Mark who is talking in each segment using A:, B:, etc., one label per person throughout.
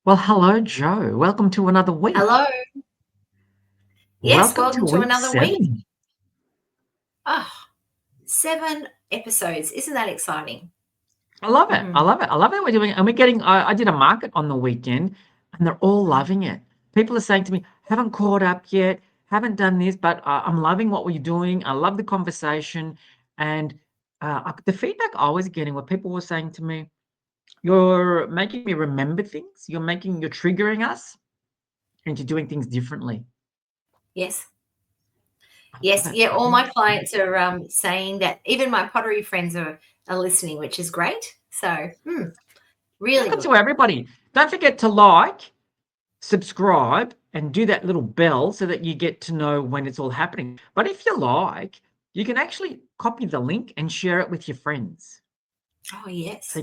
A: Well, hello, Joe. Welcome to another week.
B: Hello. Yes,
A: Welcome to
B: welcome to
A: week
B: another week.
A: 7.
B: Oh, 7 episodes. Isn't that exciting?
A: I love it. I
B: Mhm,
A: love it. I love that we're doing it. And we're getting, I did a market on the weekend and they're all
B: mm.
A: loving it. People are saying to me, haven't caught up yet, haven't done this, but I'm loving what we're doing. I love the conversation. And the feedback I was getting where people were saying to me, you're making me remember things. You're triggering us into doing things differently.
B: Yes.
A: I love
B: Yes.
A: it.
B: Yeah,
A: I
B: all
A: think
B: my
A: it's great.
B: clients are, saying that. Even my pottery friends are listening, which is great. So, really
A: Welcome to
B: good.
A: everybody. Don't forget to like, subscribe, and do that little bell so that you get to know when it's all happening. But if you like, you can actually copy the link and share it with your friends.
B: Oh,
A: So
B: yes.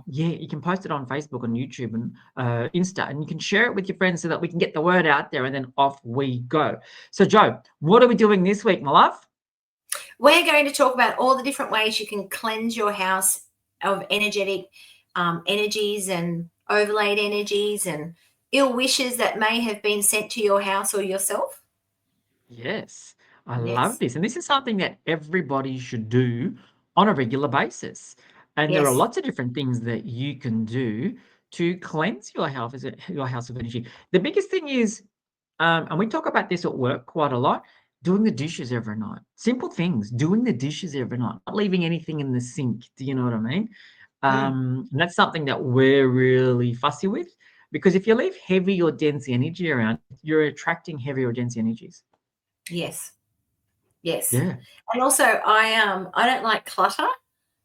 A: you can post it on Facebook and YouTube and Insta, and you can share it with your friends so that we can get the word out there, and then off we go. So, Joe, what are we doing this week, my love?
B: We're going to talk about all the different ways you can cleanse your house of energetic, energies and overlaid energies and ill wishes that may have been sent to your house or yourself.
A: Yes, I love
B: Yes.
A: this. And this is something that everybody should do on a regular basis. And there are
B: Yes.
A: lots of different things that you can do to cleanse your health, your house of energy. The biggest thing is, and we talk about this at work quite a lot, doing the dishes every night. Simple things, doing the dishes every night, not leaving anything in the sink. Do you know what I mean?
B: Mm.
A: And that's something that we're really fussy with because if you leave heavy or dense energy around, you're attracting heavy or dense energies.
B: Yes. Yes.
A: Yeah.
B: And also I don't like clutter.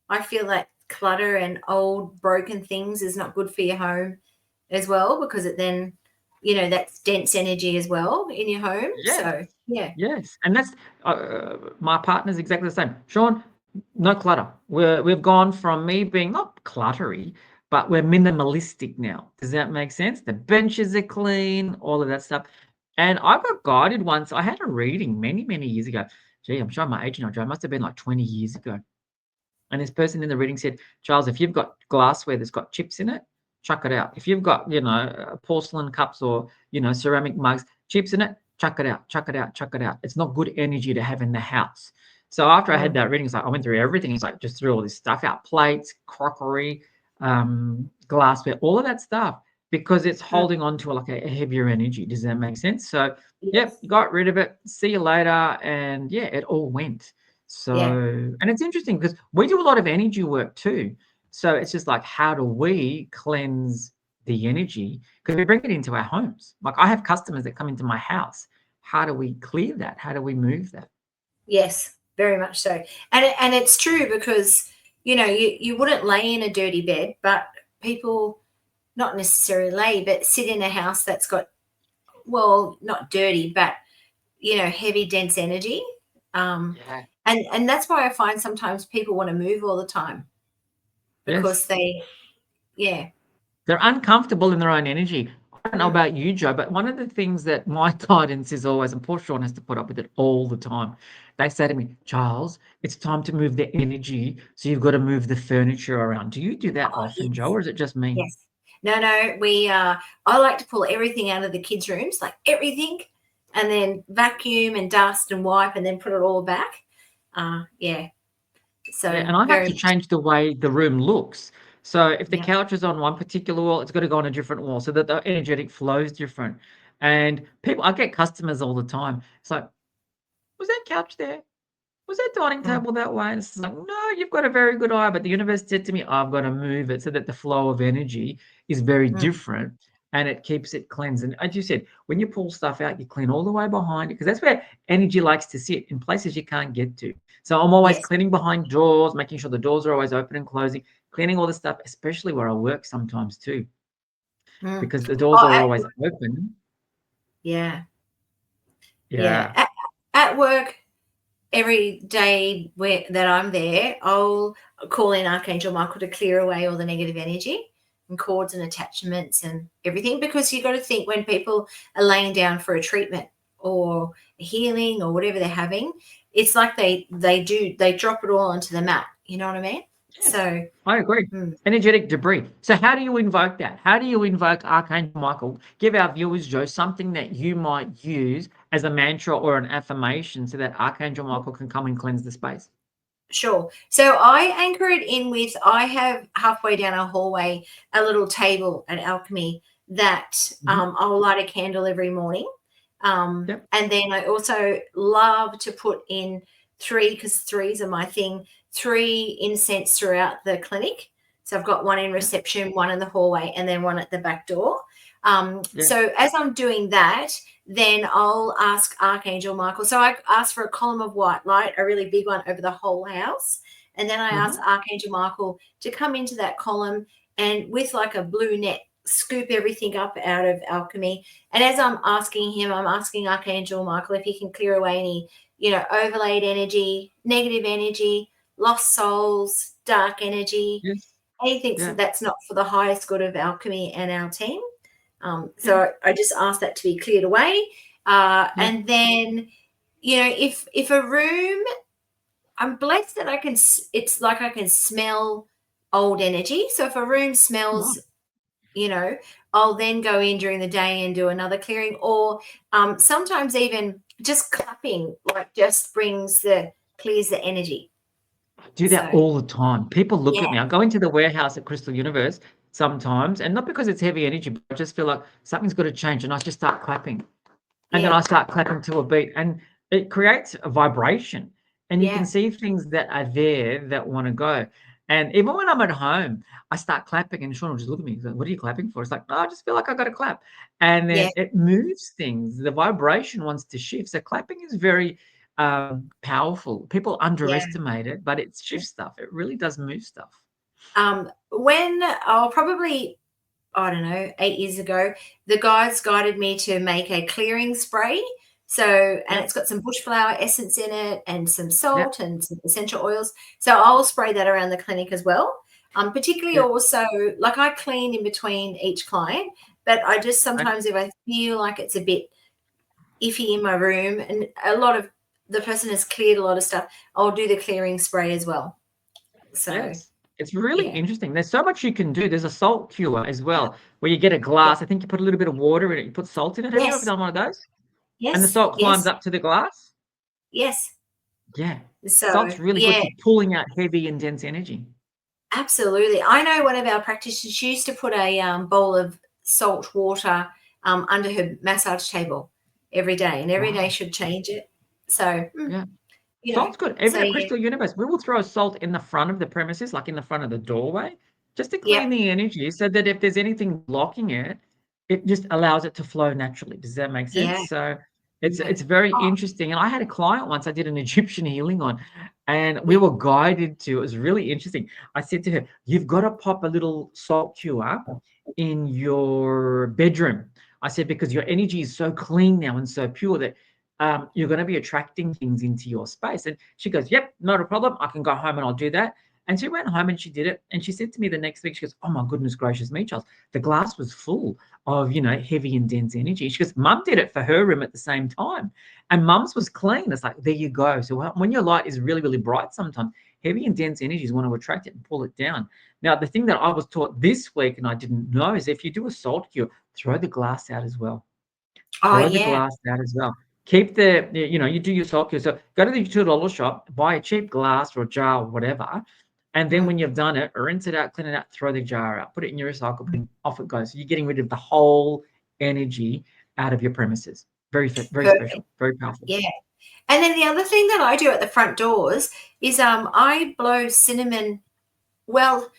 B: I feel like clutter and old broken things is not good for your home as well because it then, that's dense energy as well in your home.
A: Yes,
B: So, yeah.
A: yes, and that's my partner's exactly the same. Sean, no clutter. We've gone from me being not cluttery, but we're minimalistic now. Does that make sense? The benches are clean, all of that stuff. And I got guided once. I had a reading many, many years ago. Gee, I'm showing my age now, Joe. It must have been like 20 years ago. And this person in the reading said, Charles, if you've got glassware that's got chips in it, chuck it out. If you've got, porcelain cups or, ceramic mugs, chips in it, chuck it out, chuck it out, chuck it out. It's not good energy to have in the house. So after I had
B: Mm,
A: that reading, it's like I went through everything. It's like just threw all this stuff out, plates, crockery, glassware, all of that stuff, because it's
B: mm.
A: holding on to like a heavier energy. Does that make sense? So, yep,
B: Yes.
A: got rid of it. See you later. And yeah, it all went.
B: Yeah.
A: So, and it's interesting because we do a lot of energy work too. So it's just like, how do we cleanse the energy? Because we bring it into our homes. Like I have customers that come into my house. How do we clear that? How do we move that?
B: Yes, very much so. And it's true because, you wouldn't lay in a dirty bed, but people not necessarily lay, but sit in a house that's got, well, not dirty, but heavy, dense energy. Um,
A: Yeah.
B: and that's why I find sometimes people want to move all the time because
A: Yes.
B: yeah.
A: They're uncomfortable in their own energy. I don't know
B: Mm,
A: about you, Joe, but one of the things that my guidance is always, and poor Sean has to put up with it all the time. They say to me, Charles, it's time to move the energy, so you've got to move the furniture around. Do you do that
B: oh,
A: often, Joe,
B: yes,
A: or is it just me?
B: yes. No, I like to pull everything out of the kids' rooms, like everything, and then vacuum and dust and wipe and then put it all back. Yeah.
A: Yeah,
B: So
A: and I have
B: very
A: to
B: much,
A: change the way the room looks. So if the
B: yeah.
A: couch is on one particular wall, it's got to go on a different wall so that the energetic flow is different. And people, I get customers all the time. It's like, was that couch there? Was that dining
B: Mm,
A: table that way? And it's like, no, you've got a very good eye. But the universe said to me, I've got to move it so that the flow of energy is very
B: mm,
A: different and it keeps it cleansed. And as you said, when you pull stuff out, you clean all the way behind it because that's where energy likes to sit in places you can't get to. So I'm always
B: yes.
A: cleaning behind doors, making sure the doors are always open and closing, cleaning all the stuff, especially where I work sometimes too,
B: Mm.
A: because the doors
B: Oh,
A: are always open.
B: yeah, yeah.
A: Yeah.
B: At work, every day that I'm there, I'll call in Archangel Michael to clear away all the negative energy and cords and attachments and everything. Because you got to think when people are laying down for a treatment or healing or whatever they're having, it's like they drop it all onto the mat. You know what I mean?
A: Yes,
B: So,
A: I agree.
B: mm,
A: Energetic debris. So how do you invoke that? How do you invoke Archangel Michael? Give our viewers, Joe, something that you might use as a mantra or an affirmation so that Archangel Michael can come and cleanse the space.
B: sure. So I anchor it in with, I have halfway down our hallway a little table at Alchemy that
A: Mhm.
B: I'll light a candle every morning.
A: Yep.
B: And then I also love to put in three, because threes are my thing, three incense throughout the clinic. So I've got one in
A: Yep.
B: reception, one in the hallway, and then one at the back door.
A: Yeah.
B: So as I'm doing that, then I'll ask Archangel Michael. So I ask for a column of white light, a really big one over the whole house. And then I ask
A: Mhm.
B: Archangel Michael to come into that column and with like a blue net, scoop everything up out of alchemy. And as I'm asking him, I'm asking Archangel Michael if he can clear away any, overlaid energy, negative energy, lost souls, dark energy,
A: Yes.
B: anything
A: Yeah.
B: that's not for the highest good of alchemy and our team.
A: Yeah.
B: So I just ask that to be cleared away.
A: Yeah.
B: And then, if a room, I'm blessed that it's like I can smell old energy. So if a room
A: Right.
B: smells, you know, I'll then go in during the day and do another clearing, or sometimes even just clapping, like just clears the energy.
A: Do that
B: So
A: all the time. People look at
B: yeah,
A: me. I go into the warehouse at Crystal Universe sometimes, and not because it's heavy energy, but I just feel like something's got to change, and I just start clapping. And then
B: yeah,
A: I start clapping to a beat, and it creates a vibration. And you can
B: yeah,
A: see things that are there that want to go. And even when I'm at home, I start clapping, and Sean will just look at me. He's like, "What are you clapping for?" It's like, "No, I just feel like I got to clap." And
B: yeah,
A: then it moves things. The vibration wants to shift. So clapping is very powerful. People
B: yeah.
A: underestimate it, but it shifts stuff. It really does move stuff.
B: When I'll probably, I don't know, 8 years ago, the guides guided me to make a clearing spray. So, and
A: Yep.
B: it's got some bush flower essence in it and some
A: Yep.
B: salt and some essential oils. So I'll spray that around the clinic as well. Particularly
A: Yep.
B: also, like I clean in between each client, but I just
A: Okay.
B: sometimes, if I feel like it's a bit iffy in my room and a lot of the person has cleared a lot of stuff, I'll do the clearing spray as well. So,
A: Yes. It's really
B: yeah.
A: interesting. There's so much you can do. There's a salt cure as well, where you get a
B: Yeah.
A: glass. I think you put a little bit of water in it. You put salt in it. Have you ever
B: Yes.
A: done one of those? And the
B: Yes.
A: salt climbs
B: Yes.
A: up to the glass?
B: Yes.
A: Yeah.
B: So,
A: Salt's really good
B: yeah,
A: for pulling out heavy and dense energy.
B: absolutely. I know one of our practitioners, she used to put a bowl of salt water under her massage table every day, and every day
A: Wow.
B: should change it. So,
A: Yeah. Salt's good. Even
B: so
A: at
B: yeah,
A: Crystal Universe, we will throw salt in the front of the premises, like in the front of the doorway, just to clean
B: yep,
A: the energy so that if there's anything blocking it, it just allows it to flow naturally. Does that make
B: yeah,
A: sense? So
B: yeah,
A: it's very
B: oh,
A: interesting. And I had a client once I did an Egyptian healing on, and we
B: yeah,
A: were guided to, it was really interesting. I said to her, "You've got to pop a little salt cure in your bedroom." I said, because your energy is so clean now and so pure that you're going to be attracting things into your space. And she goes, "Yep, not a problem. I can go home and I'll do that." And she went home and she did it. And she said to me the next week, she goes, "Oh my goodness gracious me, Charles, the glass was full of, heavy and dense energy." She goes, "Mum did it for her room at the same time. And mum's was clean." It's like, there you go. So when your light is really, really bright, sometimes heavy and dense energies want to attract it and pull it down. Now, the thing that I was taught this week and I didn't know is if you do a salt cure, throw the glass out as well.
B: oh
A: Throw the
B: yeah,
A: glass out as well. Keep you do your salt cure. So go to the $2 shop, buy a cheap glass or a jar or whatever. And then
B: mm,
A: when you've done it, rinse it out, clean it out, throw the jar out, put it in your recycle bin, off it goes. So you're getting rid of the whole energy out of your premises. Very, very
B: perfect,
A: special, very powerful.
B: yeah. And then the other thing that I do at the front doors is I blow cinnamon. Well,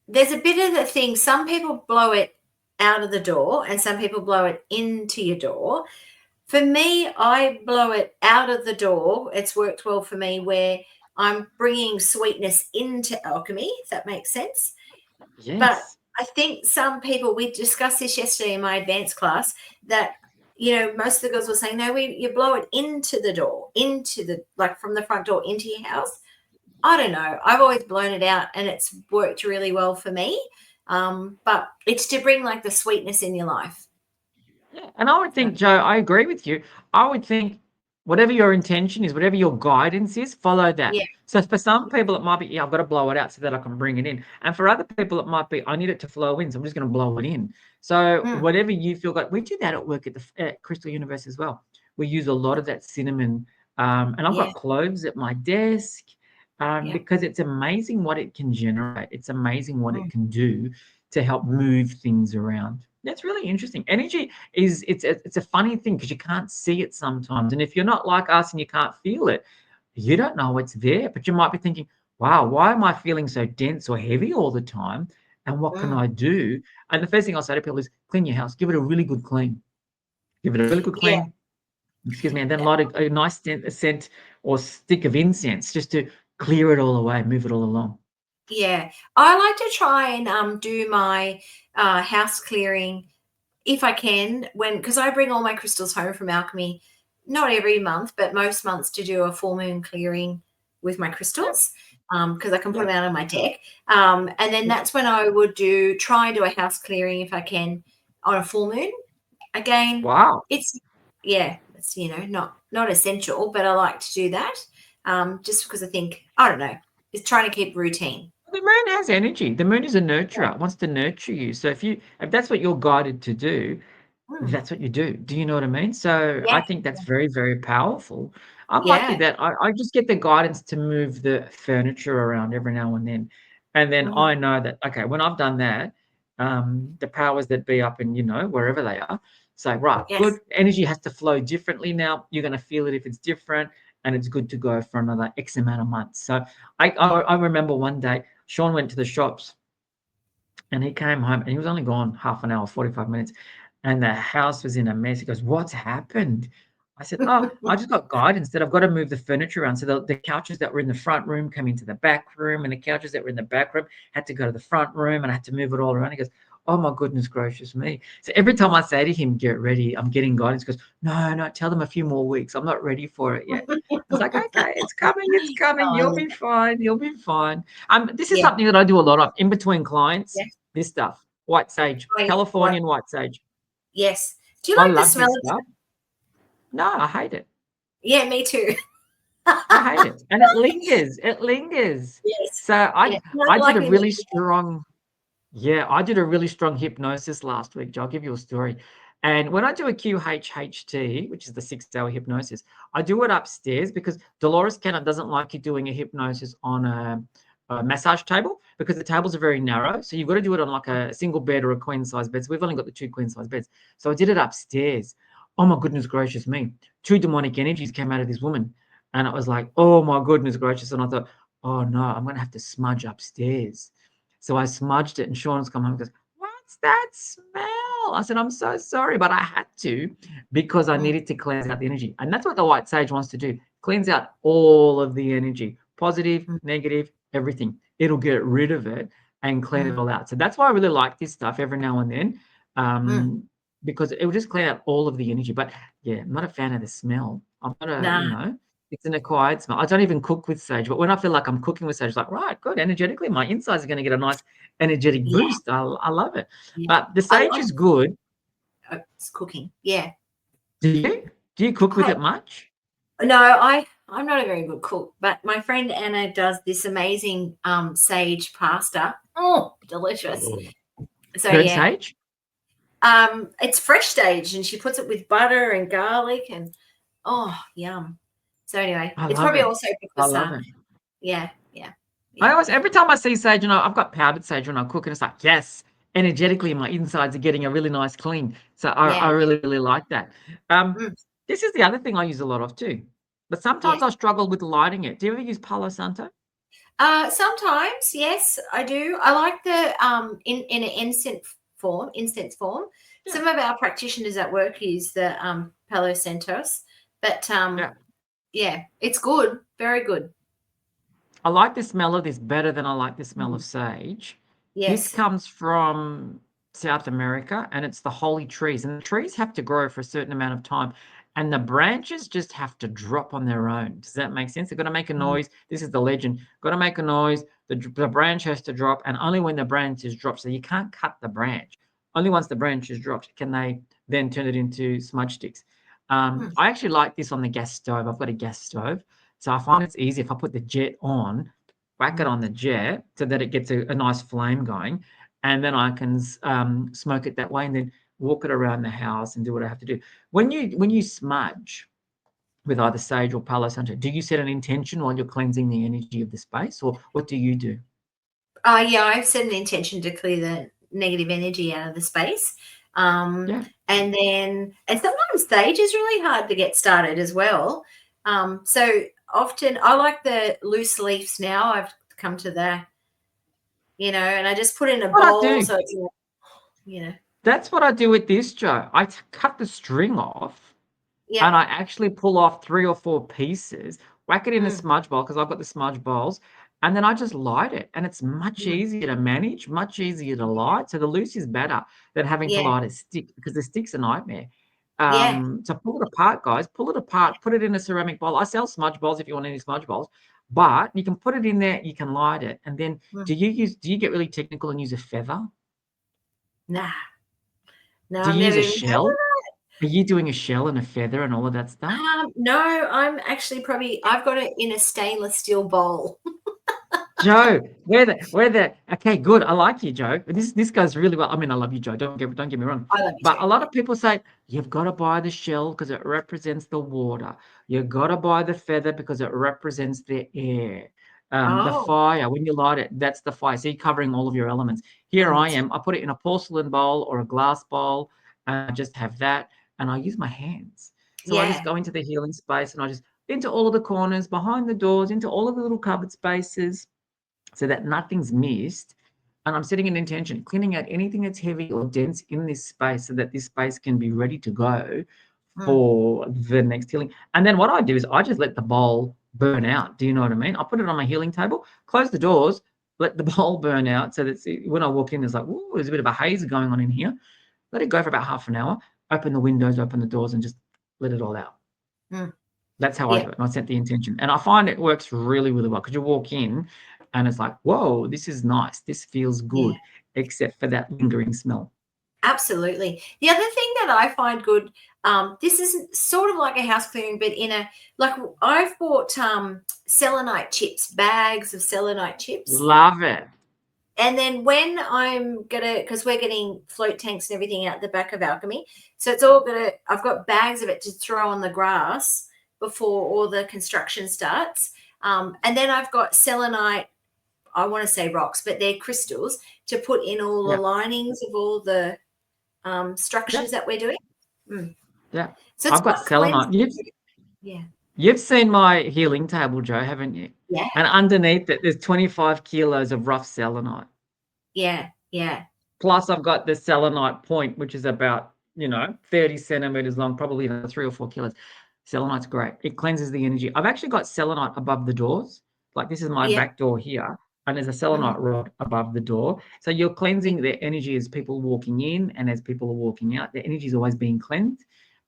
B: there's a bit of the thing. Some people blow it out of the door, and some people blow it into your door. For me, I blow it out of the door. It's worked well for me where I'm bringing sweetness into alchemy, if that makes sense. But
A: Yes.
B: I think some people, we discussed this yesterday in my advanced class, that, most of the girls were saying, no, you blow it into the door, like from the front door into your house. I don't know. I've always blown it out and it's worked really well for me. But it's to bring like the sweetness in your life.
A: Yeah. And I would
B: So,
A: think, Joe, I agree with you. I would think Whatever your intention is, whatever your guidance is, follow that.
B: Yeah.
A: So for some people, it might be, yeah, I've got to blow it out so that I can bring it in. And for other people, it might be, I need it to flow in, so I'm just going to blow it in. So
B: Mm.
A: whatever you feel like, we do that at work at Crystal Universe as well. We use a lot of that cinnamon, and I've
B: Yeah.
A: got cloves at my desk,
B: Yeah.
A: because it's amazing what it can generate. It's amazing what it
B: Mm.
A: can do to help move things around. That's really interesting. Energy is it's a funny thing because you can't see it sometimes. And if you're not like us and you can't feel it, you don't know it's there. But you might be thinking, wow, why am I feeling so dense or heavy all the time? And what can
B: Mm.
A: I do? And the first thing I'll say to people is clean your house, give it a really good clean. Give it a really good
B: Yeah.
A: clean, excuse me, and then light a nice scent or stick of incense just to clear it all away, move it all along.
B: Yeah. I like to try and do my house clearing if I can, because I bring all my crystals home from alchemy, not every month, but most months, to do a full moon clearing with my
A: Yep,
B: crystals, because I can put
A: yep,
B: them out on my deck. And then
A: yep.
B: that's when I would try and do a house clearing if I can on a full moon. Again,
A: Wow.
B: it's yeah, it's not essential, but I like to do that, just because I think, I don't know, it's trying to keep routine.
A: The moon has energy. The moon is a
B: Yeah.
A: nurturer. It wants to nurture you. So if that's what you're guided to do,
B: Mm.
A: that's what you do. Do you know what I mean? So
B: Yeah.
A: I think that's very, very powerful. I'm lucky
B: Yeah.
A: that I just get the guidance to move the furniture around every now and then. And then
B: Hmm.
A: I know that, okay, when I've done that, the powers that be up in, wherever they are, say, right,
B: Yes.
A: good. Energy has to flow differently now. You're going to feel it if it's different, and it's good to go for another X amount of months. So I remember one day, Sean went to the shops and he came home and he was only gone half an hour, 45 minutes. And the house was in a mess. He goes, what's happened? I said, oh, I just got guidance that I've got to move the furniture around. So the couches that were in the front room came into the back room, and the couches that were in the back room had to go to the front room, and I had to move it all around. He goes, oh my goodness gracious me. So every time I say to him, get ready, I'm getting guidance. He goes, no, no, tell them a few more weeks. I'm not ready for it yet. I was like, okay, it's coming.
B: Oh,
A: You'll be fine. You'll be fine. This is
B: yeah.
A: something that I do a lot of in between clients.
B: Yeah.
A: This stuff, white sage,
B: Oh, yeah. What?
A: Californian white sage.
B: Yes. Do you
A: I
B: like the
A: love
B: smell
A: this
B: of
A: stuff. No, I hate it.
B: Yeah, me too.
A: I hate it, and it lingers. It lingers.
B: Yes.
A: So
B: Yeah. No,
A: I
B: I
A: did
B: like
A: a
B: me.
A: really strong Yeah, I did a really strong hypnosis last week, Jo. I'll give you a story. And when I do a QHHT, which is the 6-hour hypnosis, I do it upstairs because Dolores Cannon doesn't like you doing a hypnosis on a massage table because the tables are very narrow. So you've got to do it on like a single bed or a queen size bed. So we've only got the 2 queen size beds. So I did it upstairs. Oh my goodness gracious me. 2 demonic energies came out of this woman. And it was like, oh my goodness gracious. And I thought, oh no, I'm going to have to smudge upstairs. So I smudged it, and Sean's come home and goes, what's that smell? I said, I'm so sorry, but I had to because I
B: Mm,
A: needed to cleanse out the energy. And that's what the white sage wants to do, cleanse out all of the energy, positive,
B: mm,
A: negative, everything. It'll get rid of it and clean it
B: mm,
A: all out. So that's why I really like this stuff every now and then,
B: mm.
A: because it will just clean out all of the energy. But yeah, I'm not a fan of the smell. I'm not
B: Nah.
A: it's an acquired smell. I don't even cook with sage, but when I feel like I'm cooking with sage, like, right, good, energetically, my insides are going to get a nice energetic
B: Yeah.
A: boost. I love it.
B: Yeah.
A: But the
B: I
A: sage
B: like
A: is good.
B: it's cooking. Yeah.
A: Do you? Do you cook with
B: I
A: it much?
B: No, I'm not a very good cook, but my friend Anna does this amazing sage pasta. Oh, delicious.
A: Oh.
B: So
A: Burnt
B: yeah.
A: sage?
B: It's fresh sage, and she puts it with butter and garlic, and oh, yum. So anyway,
A: I
B: it's
A: love
B: probably
A: it.
B: also
A: I
B: because
A: love it.
B: yeah, yeah,
A: I
B: yeah,
A: always, every time I see sage, I've got powdered sage when I cook, and it's like, yes, energetically, my insides are getting a really nice clean. So I
B: yeah.
A: really, really like that. Um,
B: Mm.
A: this is the other thing I use a lot of too. But sometimes
B: Yes.
A: I struggle with lighting it. Do you ever use Palo Santo?
B: Sometimes, yes, I do. I like the in an incense form.
A: Yeah.
B: Some of our practitioners at work use the Palo Santos, but
A: Yeah.
B: yeah, it's good, very good.
A: I like the smell of this better than I like the smell
B: Mm.
A: of sage. This
B: Yes.
A: comes from South America, and it's the holy trees. And the trees have to grow for a certain amount of time, and the branches just have to drop on their own. Does that make sense? They've got to make a
B: Mm.
A: noise. This is the legend. Got to make a noise. The branch has to drop, and only when the branch is dropped, so you can't cut the branch. Only once the branch is dropped can they then turn it into smudge sticks. I actually like this on the gas stove. I've got a gas stove, so I find it's easy if I put the jet on, whack it on the jet so that it gets a nice flame going, and then I can smoke it that way, and then walk it around the house and do what I have to do. When you smudge with either sage or palo santo, do you set an intention while you're cleansing the energy of the space, or what do you do?
B: Yeah, I've set an intention to clear the negative energy out of the space.
A: Yeah.
B: And sometimes sage is really hard to get started as well. So often I like the loose leaves now. I've come to the, and I just put it in a
A: What I
B: bowl.
A: do,
B: So it's, you know,
A: that's what I do with this, Joe. I cut the string off,
B: yeah.
A: and I actually pull off 3 or 4 pieces, whack it in a
B: Mm,
A: smudge bowl because I've got the smudge bowls, and then I just light it, and it's much
B: mm,
A: easier to manage, much easier to light. So the loose is better than having to
B: yeah,
A: light a stick because the stick's a nightmare.
B: yeah.
A: So pull it apart, guys. Pull it apart. Put it in a ceramic bowl. I sell smudge bowls if you want any smudge bowls, but you can put it in there. You can light it, and then
B: Mm.
A: do you get really technical and use a feather?
B: Nah, no,
A: Do
B: I've
A: you use
B: never
A: a
B: even heard
A: shell?
B: of
A: Are you doing a shell and a feather and all of that stuff?
B: that. No, I'm actually I've got it in a stainless steel bowl.
A: Joe, okay, good. I like you, Joe. This goes really well. I mean, I love you, Joe. Don't get me wrong.
B: I love you
A: But
B: too.
A: a lot
B: Yeah.
A: of people say you've got to buy the shell because it represents the water. You've got to buy the feather because it represents the air. The
B: Oh,
A: fire, when you light it, that's the fire. So you're covering all of your elements. Here I
B: elements.
A: am. I put it in a porcelain bowl or a glass bowl, and I just have that, and I use my hands. So I just
B: Yeah.
A: go into the healing space and I just into all of the corners, behind the doors, into all of the little cupboard spaces so that nothing's missed. And I'm setting an intention, cleaning out anything that's heavy or dense in this space so that this space can be ready to go
B: Mm.
A: for the next healing. And then what I do is I just let the bowl burn out. Do you know what I mean? I put it on my healing table, close the doors, let the bowl burn out so that when I walk in, there's like, ooh, there's a bit of a haze going on in here. Let it go for about half an hour, open the windows, open the doors, and just let it all out.
B: Mm.
A: That's how I
B: Yeah.
A: do it. And I set the intention. And I find it works really, really well because you walk in and it's like, whoa, this is nice. This feels
B: Yeah.
A: good, except for that lingering smell.
B: Absolutely. The other thing that I find good, this is sort of like a house clearing, but I've bought selenite chips, bags of selenite chips.
A: Love it.
B: And then when because we're getting float tanks and everything out the back of Alchemy. So I've got bags of it to throw on the grass before all the construction starts. And then I've got selenite, I want to say rocks, but they're crystals to put in all the
A: Yeah.
B: linings of all the structures
A: Yeah.
B: that we're doing.
A: Yeah.
B: So it's
A: I've got
B: got cleansing.
A: selenite.
B: Yeah.
A: You've seen my healing table, Joe, haven't you?
B: Yeah.
A: And underneath it, there's 25 kilos of rough selenite.
B: Yeah. Yeah.
A: Plus, I've got the selenite point, which is about, 30 centimeters long, probably 3 or 4 kilos. Selenite's great. It cleanses the energy. I've actually got selenite above the doors. Like this is my
B: Yeah.
A: back door here, and there's a
B: Mhm.
A: selenite rod above the door. So you're
B: Yeah.
A: cleansing their energy as people walking in and as people are walking out. Their energy is always being cleansed.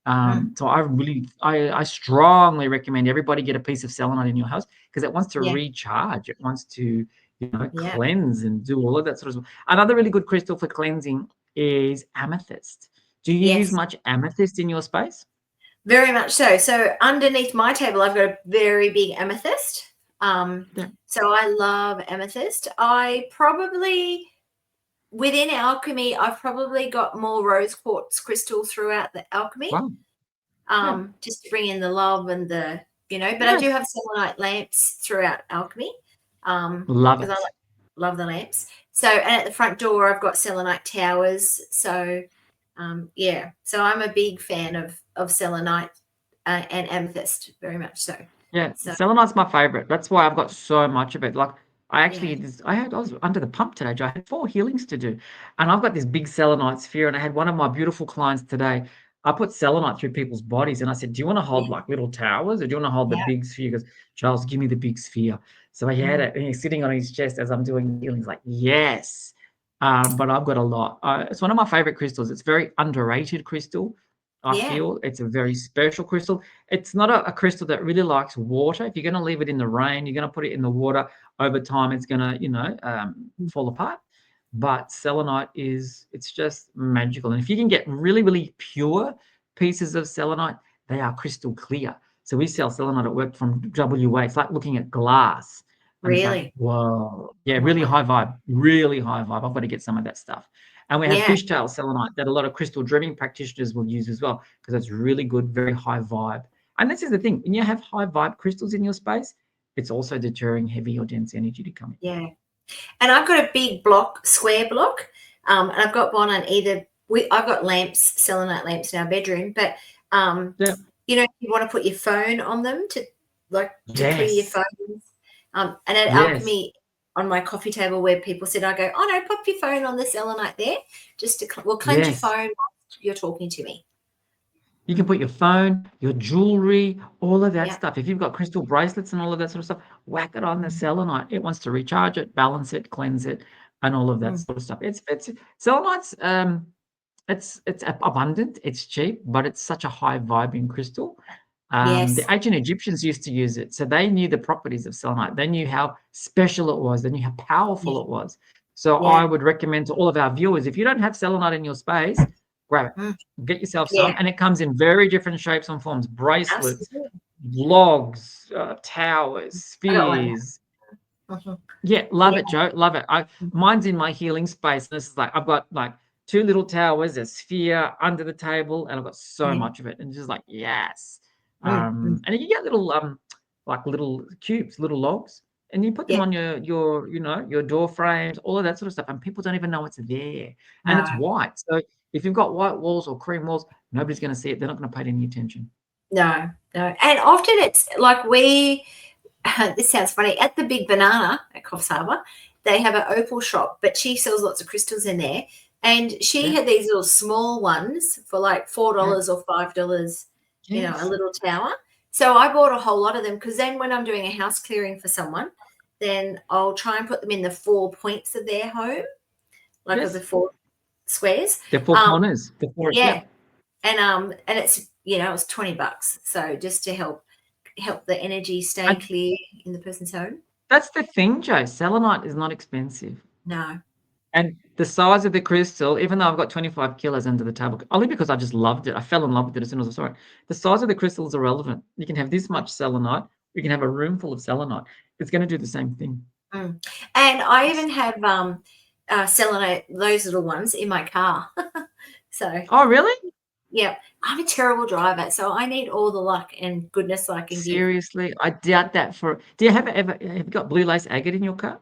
B: Mm.
A: So I strongly recommend everybody get a piece of selenite in your house because it wants to
B: Yeah.
A: recharge. It wants to,
B: Yeah.
A: cleanse and do all of that sort of stuff. Another really good crystal for cleansing is amethyst. Do you use
B: Yes.
A: much amethyst in your space?
B: Very much so. So underneath my table, I've got a very big amethyst.
A: Yeah.
B: So I love amethyst. Within alchemy, I've probably got more rose quartz crystal throughout the alchemy,
A: Wow. Yeah.
B: just to bring in the love and but I do
A: Yes.
B: have selenite lamps throughout alchemy,
A: Love
B: because I
A: it.
B: love the lamps. So, and at the front door, I've got selenite towers. So, yeah. So I'm a big fan of selenite and amethyst, very much so.
A: Yeah,
B: So,
A: selenite's my favorite. That's why I've got so much of it. Like
B: yeah,
A: I was under the pump today, Joe. I had 4 healings to do. And I've got this big selenite sphere. And I had one of my beautiful clients today. I put selenite through people's bodies and I said, do you want to hold
B: yeah,
A: like little towers or do you want to hold the
B: yeah.
A: big sphere? He goes, Charles, give me the big sphere. So he had
B: Mm,
A: it and he's sitting on his chest as I'm doing the healings, like, yes. But I've got a lot. It's one of my favorite crystals. It's very underrated crystal. I
B: yeah,
A: feel it's a very special crystal. It's not a crystal that really likes water. If you're going to leave it in the rain, you're going to put it in the water over time, it's going to, fall apart. But selenite it's just magical. And if you can get really, really pure pieces of selenite, they are crystal clear. So we sell selenite at work from WA. It's like looking at glass. And it's like,
B: Really?
A: whoa. Yeah, really
B: Wow.
A: high vibe. Really high vibe. I've got to get some of that stuff. And we have
B: Yeah.
A: fishtail selenite that a lot of crystal dreaming practitioners will use as well, because it's really good, very high vibe. And this is the thing, when you have high vibe crystals in your space, it's also deterring heavy or dense energy to come in.
B: Yeah. And I've got a big square block, and I've got one on either. I've got lamps, selenite lamps in our bedroom, but
A: Yeah.
B: if you want to put your phone on them to clear your
A: Yes.
B: phones, and it helped
A: Yes.
B: me on my coffee table where people said, I go, oh no, pop your phone on the selenite there, just to cleanse your
A: Yes.
B: phone while you're talking to me.
A: You can put your phone, your jewelry, all of that
B: Yeah.
A: stuff. If you've got crystal bracelets and all of that sort of stuff, whack it on the selenite. It wants to recharge it, balance it, cleanse it, and all of that sort of stuff. It's selenite's it's abundant, it's cheap, but it's such a high vibing crystal.
B: Yes.
A: The ancient Egyptians used to use it, so they knew the properties of selenite. They knew how special it was. They knew how powerful it was. So I would recommend to all of our viewers, if you don't have selenite in your space, grab it. Get yourself some, and it comes in very different shapes and forms: bracelets,
B: Absolutely.
A: logs, towers,
B: I got one.
A: spheres. Yeah, love it, Joe. Love it.
B: Mhm.
A: Mine's in my healing space. And this is like, I've got like 2 little towers, a sphere under the table, and I've got so
B: Yeah.
A: much of it. And just like, yes.
B: Mm.
A: And you get little like little cubes, little logs, and you put them
B: Yeah.
A: on your door frames, all of that sort of stuff, and people don't even know it's there. And it's
B: No.
A: white. So if you've got white walls or cream walls, nobody's going to see it. They're not going to pay any attention.
B: No. And often it's like this sounds funny, at the Big Banana at Coffs Harbour, they have an opal shop, but she sells lots of crystals in there. And she had these little small ones for like $4 or $5, a little tower. So I bought a whole lot of them, because then when I'm doing a house clearing for someone, then I'll try and put them in the 4 points of their home, like of the 4 squares.
A: The 4 corners. The 4,
B: Yeah. And it's it's $20. So just to help the energy stay
A: And
B: clear in the person's home.
A: that's the thing, Joe. Selenite is not expensive.
B: No.
A: And the size of the crystal, even though I've got 25 kilos under the table, only because I just loved it. I fell in love with it as soon as I saw it. The size of the crystal is irrelevant. You can have this much selenite. You can have a room full of selenite. It's going to do the same thing.
B: And I even have selenite, those little ones, in my car. So.
A: Oh, really?
B: Yeah. I'm a terrible driver, so I need all the luck and goodness I can give.
A: Seriously? I doubt that do you have you got blue lace agate in your car?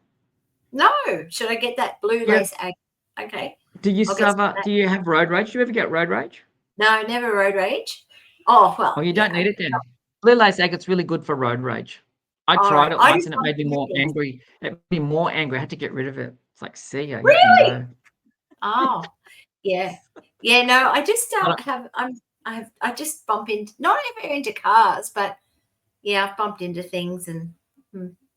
B: No. Should I get that blue lace agate? Okay.
A: Do you have road rage? Do you ever get road rage?
B: No, never road rage. Oh, well.
A: Oh, you don't need it then. Blue lace agate's really good for road rage. I tried it once and it made me more angry. It made me more angry. I had to get rid of it. It's like, see ya. You can go.
B: Oh, yeah. Yeah, no, I just don't have I just bump into, not ever into cars, but yeah, I've bumped into things and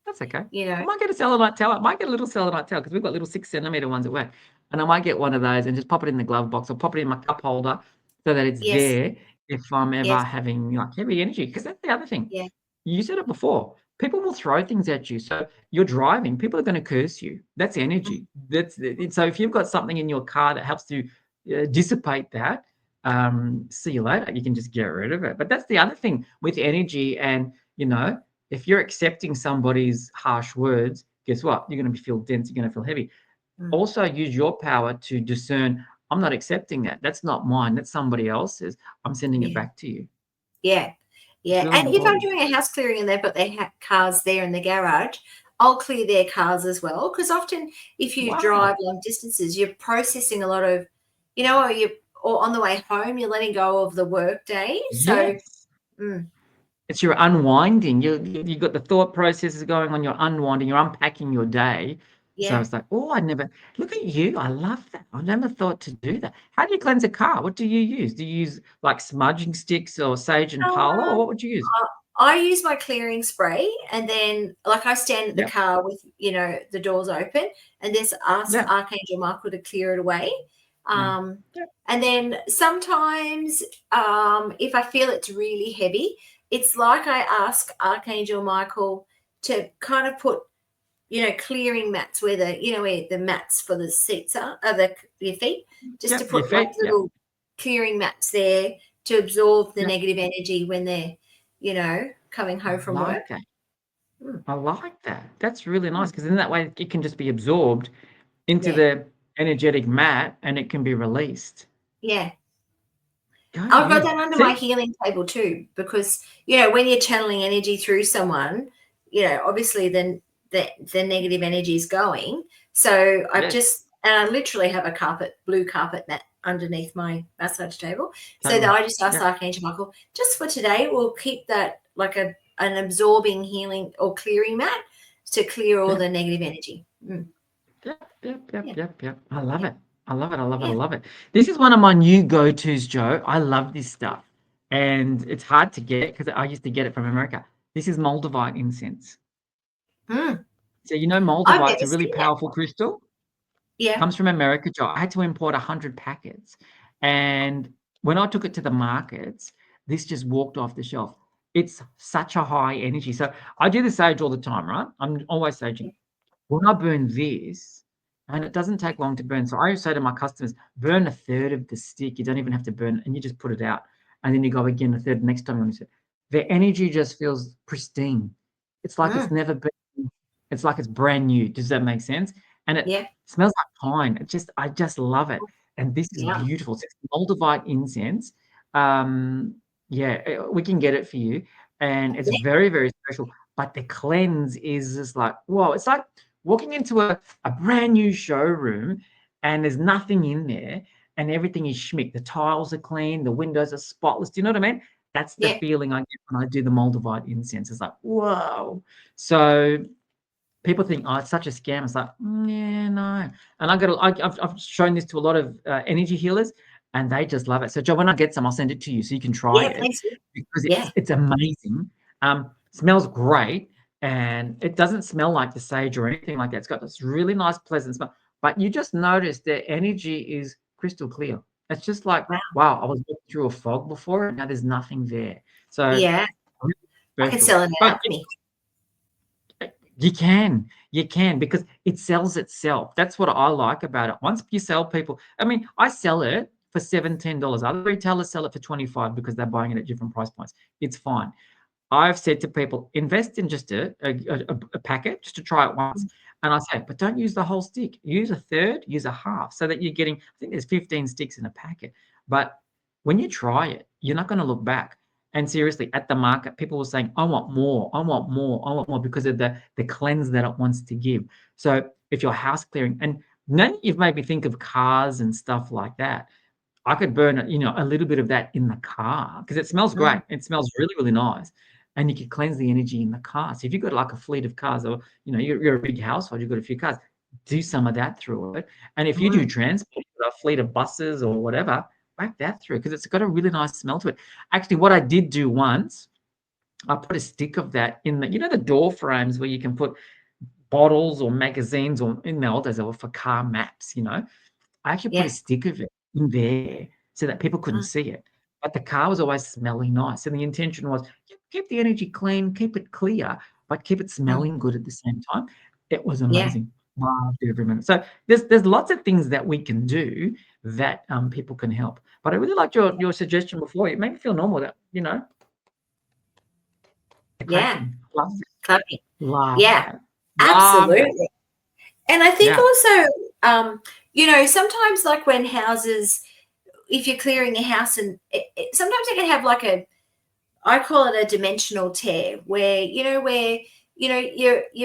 A: that's okay.
B: I
A: might get a selenite towel. I might get a little selenite towel, because we've got little 6-centimeter ones at work. And I might get one of those and just pop it in the glove box, or pop it in my cup holder, so that it's there if I'm ever having like heavy energy. Because that's the other thing.
B: Yeah.
A: You said it before. People will throw things at you. So you're driving. People are going to curse you. That's energy. So if you've got something in your car that helps to dissipate that, see you later. You can just get rid of it. But that's the other thing with energy. And if you're accepting somebody's harsh words, guess what? You're going to feel dense. You're going to feel heavy. Also use your power to discern, I'm not accepting that. That's not mine. That's somebody else's. I'm sending it back to you.
B: Yeah. Yeah.
A: Really
B: and
A: important.
B: If I'm doing a house clearing and they've got their cars there in the garage, I'll clear their cars as well. Because often if you drive long distances, you're processing a lot of, or on the way home, you're letting go of the work day. So
A: it's your unwinding. You got the thought processes going on. You're unwinding. You're unpacking your day.
B: Yeah.
A: So it's like, look at you. I love that. I never thought to do that. How do you cleanse a car? What do you use? Do you use like smudging sticks or sage and palo, or what would you use?
B: I use my clearing spray, and then I stand at the car with, the doors open, and just ask Archangel Michael to clear it away. And then sometimes if I feel it's really heavy, it's like I ask Archangel Michael to kind of put, clearing mats where the mats for the seats are, your feet, just to put little clearing mats there to absorb the
A: Yeah.
B: negative energy when they're, coming home from work.
A: Like that.
B: Mm.
A: I like that. That's really
B: Mm.
A: nice because in that way it can just be absorbed into
B: Yeah.
A: the energetic mat and it can be released.
B: Yeah.
A: Go
B: I've got
A: you.
B: that under my
A: See?
B: healing table too, because when you're channeling energy through someone, obviously then the negative energy is going. So
A: Yes.
B: I literally have a blue carpet mat underneath my massage table. So that
A: Totally.
B: I just asked
A: Yeah.
B: Archangel Michael, just for today, we'll keep that like an absorbing healing or clearing mat to clear all
A: Yeah.
B: the negative energy. Mm. Yeah.
A: Yep. I love
B: Yeah.
A: it. I love it. I love it. I
B: Yeah.
A: love it. This is one of my new go-tos, Joe. I love this stuff. And it's hard to get because I used to get it from America. This is Moldavite incense.
B: Mm.
A: So
B: I've
A: Moldavite's
B: never
A: a really
B: seen that.
A: powerful crystal.
B: Yeah.
A: Comes from America, Joe. I had to import 100 packets. And when I took it to the markets, this just walked off the shelf. It's such a high energy. So I do the sage all the time, right? I'm always saging. When I burn this, and it doesn't take long to burn. So I say to my customers, burn a third of the stick. You don't even have to burn it, and you just put it out. And then you go again a third next time you want to. The energy just feels pristine. It's like it's
B: Mm.
A: never been, it's like it's brand new. Does that make sense? And it
B: Yeah.
A: smells like pine. I just love it. And this is
B: Yeah.
A: beautiful. So it's Moldavite incense. Um, yeah, we can get it for you. And it's
B: Yeah.
A: very, very special. But the cleanse is just like, whoa, it's like walking into a brand new showroom and there's nothing in there and everything is schmick. The tiles are clean, the windows are spotless. Do you know what I mean? That's the
B: Yeah.
A: feeling I get when I do the Moldavite incense. It's like, whoa. So people think, oh, it's such a scam. It's like, yeah, no. And I've shown this to a lot of energy healers, and they just love it. So, Joe, when I get some, I'll send it to you so you can try
B: Yeah.
A: it
B: Thanks.
A: because
B: Yeah.
A: it's amazing. Smells great, and it doesn't smell like the sage or anything like that. It's got this really nice, pleasant smell. But you just notice the energy is crystal clear. It's just like,
B: Wow.
A: wow, I was walking through a fog before, and now there's nothing there. So
B: Yeah.
A: really
B: I could
A: special.
B: sell an
A: But
B: alchemy.
A: you can because it sells itself. That's what I like about it. Once you sell people, I mean, I sell it for $17. Other retailers sell it for 25 because they're buying it at different price points. It's fine. I've said to people, invest in just a packet just to try it once. And I say, but don't use the whole stick. Use a third, use a half so that you're getting, I think there's 15 sticks in a packet. But when you try it, you're not going to look back. And seriously, at the market, people were saying, I want more, I want more, I want more because of the cleanse that it wants to give. So if you're house clearing, and now you've made me think of cars and stuff like that. I could burn, a little bit of that in the car because it smells
B: Mm.
A: great. It smells really, really nice. And you could cleanse the energy in the car. So if you've got like a fleet of cars or, you're a big household, you've got a few cars, do some of that through it. And if you do
B: Mm.
A: transport, you've got a fleet of buses or whatever, whack that through because it's got a really nice smell to it. Actually, what I did do once, I put a stick of that in the door frames where you can put bottles or magazines or in the old days they were for car maps. I actually put a
B: Yeah.
A: stick of it in there so that people couldn't
B: Mm.
A: see it. But the car was always smelling nice. And the intention was keep the energy clean, keep it clear, but keep it
B: Mm.
A: smelling good at the same time. It was
B: Yeah.
A: amazing. Loved every minute. So there's lots of things that we can do that people can help. But I really liked your suggestion before. It made me feel normal that, the
B: Yeah.
A: clapping. Love that.
B: Clapping.
A: Love
B: Yeah.
A: that. Love that.
B: Absolutely. And I think
A: Yeah.
B: also, sometimes like when houses, if you're clearing a house and sometimes it can have like I call it a dimensional tear where, you've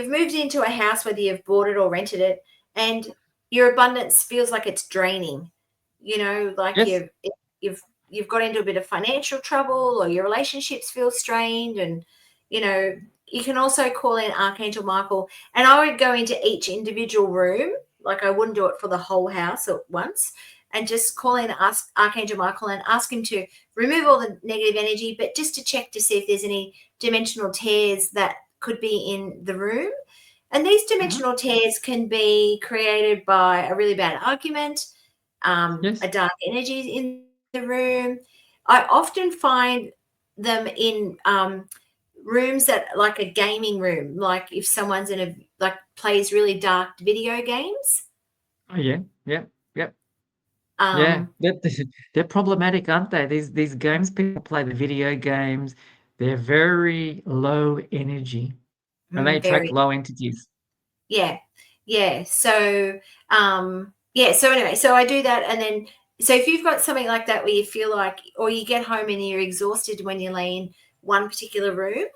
B: moved into a house, whether you've bought it or rented it, and your abundance feels like it's draining, like
A: Yes.
B: you've got into a bit of financial trouble or your relationships feel strained. And, you can also call in Archangel Michael, and I would go into each individual room. Like I wouldn't do it for the whole house at once, and just call in Archangel Michael and ask him to remove all the negative energy, but just to check to see if there's any dimensional tears that could be in the room. And these
A: Uh-huh.
B: dimensional tears can be created by a really bad argument,
A: Yes.
B: a dark energy in the room. I often find them in rooms that like a gaming room, like if someone's in a like plays really dark video games.
A: Oh, yeah. Yep. Yep. Yeah,
B: Um,
A: they're problematic, aren't they? These games people play, the video games, they're very low energy and they attract
B: very,
A: low entities.
B: yeah, yeah. So, yeah. So anyway, so I do that, and then so if you've got something like that where you feel like, or you get home and you're exhausted when you lay in one particular room,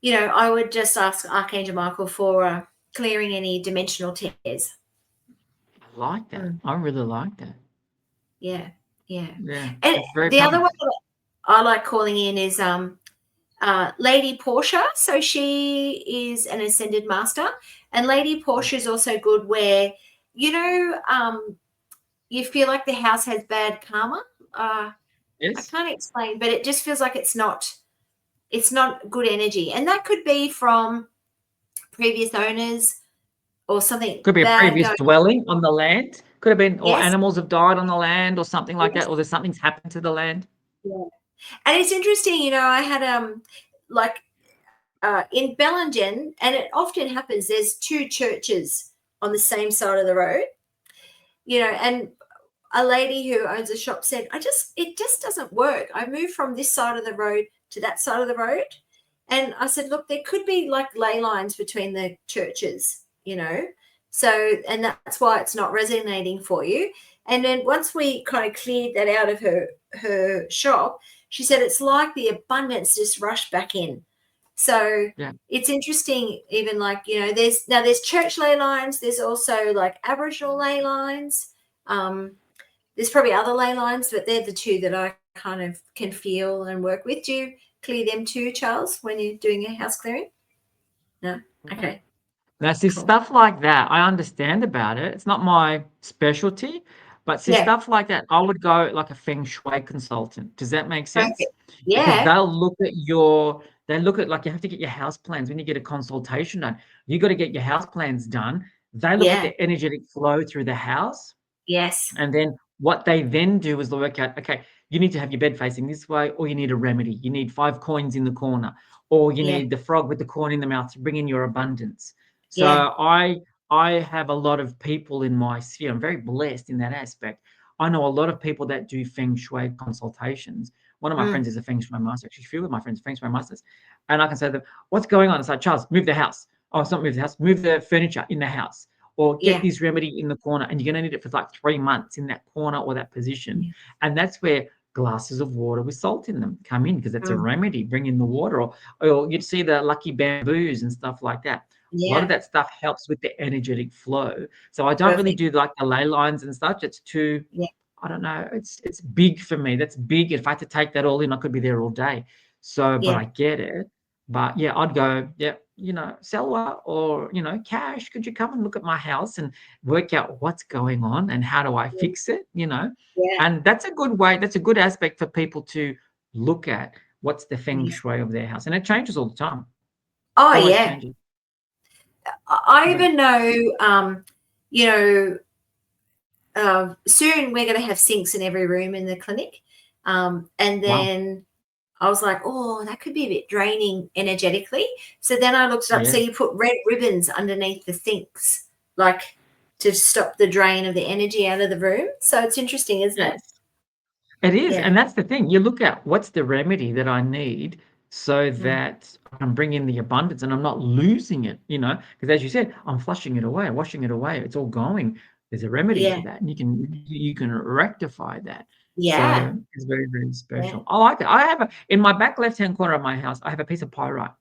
B: I would just ask Archangel Michael for clearing any dimensional tears.
A: I like that.
B: Mm,
A: I really like that.
B: yeah, yeah.
A: Yeah,
B: And
A: it's very
B: the other one
A: powerful.
B: that I like calling in is Lady Portia. So she is an ascended master, and Lady Portia is also good where you know you feel like the house has bad karma. I
A: Yes.
B: can't explain, but it just feels like it's not good energy, and that could be from previous owners or something
A: Could be a
B: bad
A: previous
B: going.
A: dwelling on the land. Could have been, or
B: Yes,
A: animals have died on the land or something like that,
B: yes,
A: or there's something's happened to the land.
B: yeah. And it's interesting, I had like in Bellingen, and it often happens. There's two churches on the same side of the road, and a lady who owns a shop said, it just doesn't work. I moved from this side of the road to that side of the road. And I said, look, there could be like ley lines between the churches. So, and that's why it's not resonating for you. And then once we kind of cleared that out of her shop, she said it's like the abundance just rushed back in. So
A: Yeah.
B: it's interesting, even like, there's church ley lines, there's also like Aboriginal ley lines. There's probably other ley lines, but they're the two that I kind of can feel and work with. Do you clear them too, Charles, when you're doing a house clearing? No? Okay,
A: Now, see,
B: cool.
A: stuff like that, I understand about it. It's not my specialty, but see,
B: Yeah,
A: stuff like that, I would go like a feng shui consultant. Does that make sense?
B: perfect.
A: Because
B: Yeah,
A: they look at, like, you have to get your house plans when you get a consultation done. You got to get your house plans done. They look at
B: yeah,
A: the energetic flow through the house.
B: yes,
A: And then what they then do is they work out, okay, you need to have your bed facing this way, or you need a remedy. You need 5 coins in the corner, or you
B: yeah,
A: need the frog with the corn in the mouth to bring in your abundance. So
B: yeah,
A: I have a lot of people in my sphere. I'm very blessed in that aspect. I know a lot of people that do feng shui consultations. One of my
B: mm,
A: friends is a feng shui master. Actually, a few of my friends are feng shui masters. And I can say to them, what's going on? It's like, Charles, move the house. Oh, it's not move the house, move the furniture in the house, or get
B: yeah,
A: this remedy in the corner, and you're going to need it for like 3 months in that corner or that position.
B: yeah,
A: And that's where glasses of water with salt in them come in, because it's a
B: mm,
A: remedy. Bring in the water, or you'd see the lucky bamboos and stuff like that. A lot of
B: yeah,
A: that stuff helps with the energetic flow. So I don't really
B: perfect.
A: do like the ley lines and such. It's too,
B: Yeah,
A: I don't know. It's big for me. That's big. If I had to take that all in, I could be there all day. So, but
B: yeah,
A: I get it. But yeah, I'd go, yeah, Selwa, or Cash, could you come and look at my house and work out what's going on and how do I
B: yeah,
A: fix it?
B: yeah,
A: And that's a good way. That's a good aspect for people to look at what's the feng
B: yeah.
A: shui of their house, and it changes all the time.
B: Oh,
A: Always
B: yeah.
A: changes.
B: I
A: Yeah.
B: even know, you know, soon we're going to have sinks in every room in the clinic. And
A: Wow.
B: then I was like, oh, that could be a bit draining energetically. So then I looked it up.
A: Yeah.
B: So you put red ribbons underneath the sinks, like to stop the drain of the energy out of the room. So it's interesting, isn't it?
A: Yes. It is,
B: Yeah.
A: and that's the thing. You look at what's the remedy that I need so
B: Mm.
A: that I can bring in the abundance and I'm not losing it. Because as you said, I'm flushing it away, washing it away. It's all going. There's a remedy
B: Yeah.
A: for that, and you can rectify that.
B: Yeah.
A: So it's very, very
B: Yeah.
A: special. I like it. I have in my back left-hand corner of my house, I have a piece of pyrite,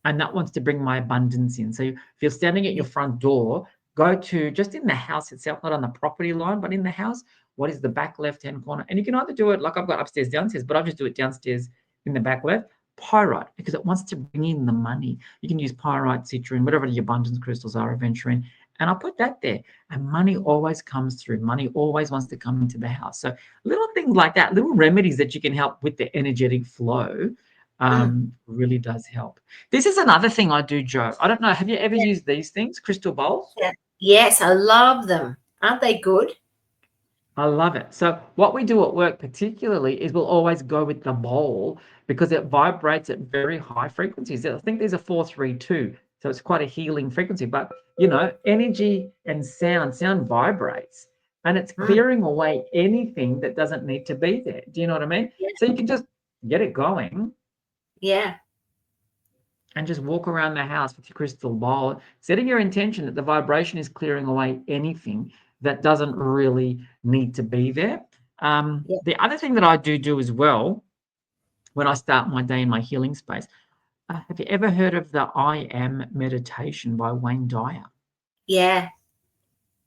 A: and that wants to bring my abundance in. So if you're standing at your
B: Yeah.
A: front door, go to just in the house itself, not on the property line, but in the house. What is the back left-hand corner? And you can either do it like I've got upstairs, downstairs, but I'll just do it downstairs in the back left. Pyrite, because it wants to bring in the money. You can use pyrite, citrine, whatever the abundance crystals are, aventurine, and I'll put that there. And money
B: Mm.
A: always comes through. Money always wants to come into the house. So little things like that, little remedies that you can help with the energetic flow,
B: Mm.
A: really does help. This is another thing I do, Joe. I don't know. Have you ever used these things, crystal bowls?
B: Yeah. Yes, I love them. Aren't they good?
A: I love it. So what we do at work particularly is we'll always go with the bowl because it vibrates at very high frequencies. I think these are 432. So it's quite a healing frequency. But energy and sound vibrates. and it's clearing away anything that doesn't need to be there. Do you know what I mean?
B: Yeah.
A: So you can just get it going
B: Yeah.
A: and just walk around the house with your crystal ball, setting your intention that the vibration is clearing away anything that doesn't really need to be there.
B: Yeah.
A: The other thing that I do as well when I start my day in my healing space, have you ever heard of the I Am meditation by Wayne Dyer?
B: Yeah.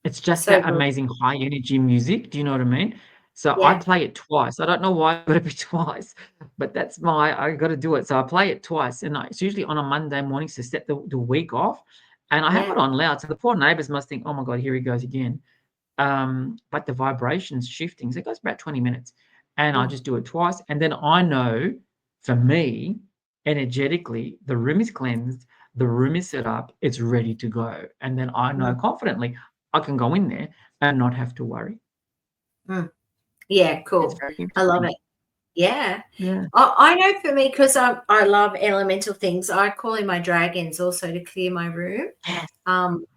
A: It's just
B: So
A: that
B: good.
A: amazing high energy music. Do you know what I mean? So I
B: Yeah.
A: play it twice. I don't know why it's got to be twice, but I got to do it. So I play it twice, and it's usually on a Monday morning to set the week off. And I have
B: Yeah.
A: it on loud, so the poor neighbors must think, "Oh my God, here he goes again." But the vibration's shifting. So it goes about 20 minutes, and I just do it twice, and then I know, for me, energetically, the room is cleansed, the room is set up, it's ready to go, and then I know confidently I can go in there and not have to worry.
B: Yeah.
A: It's
B: Cool.
A: very
B: I love
A: interesting.
B: it. Yeah.
A: Yeah.
B: I know for me, because I love elemental things, I call in my dragons also to clear my room,
A: Yes.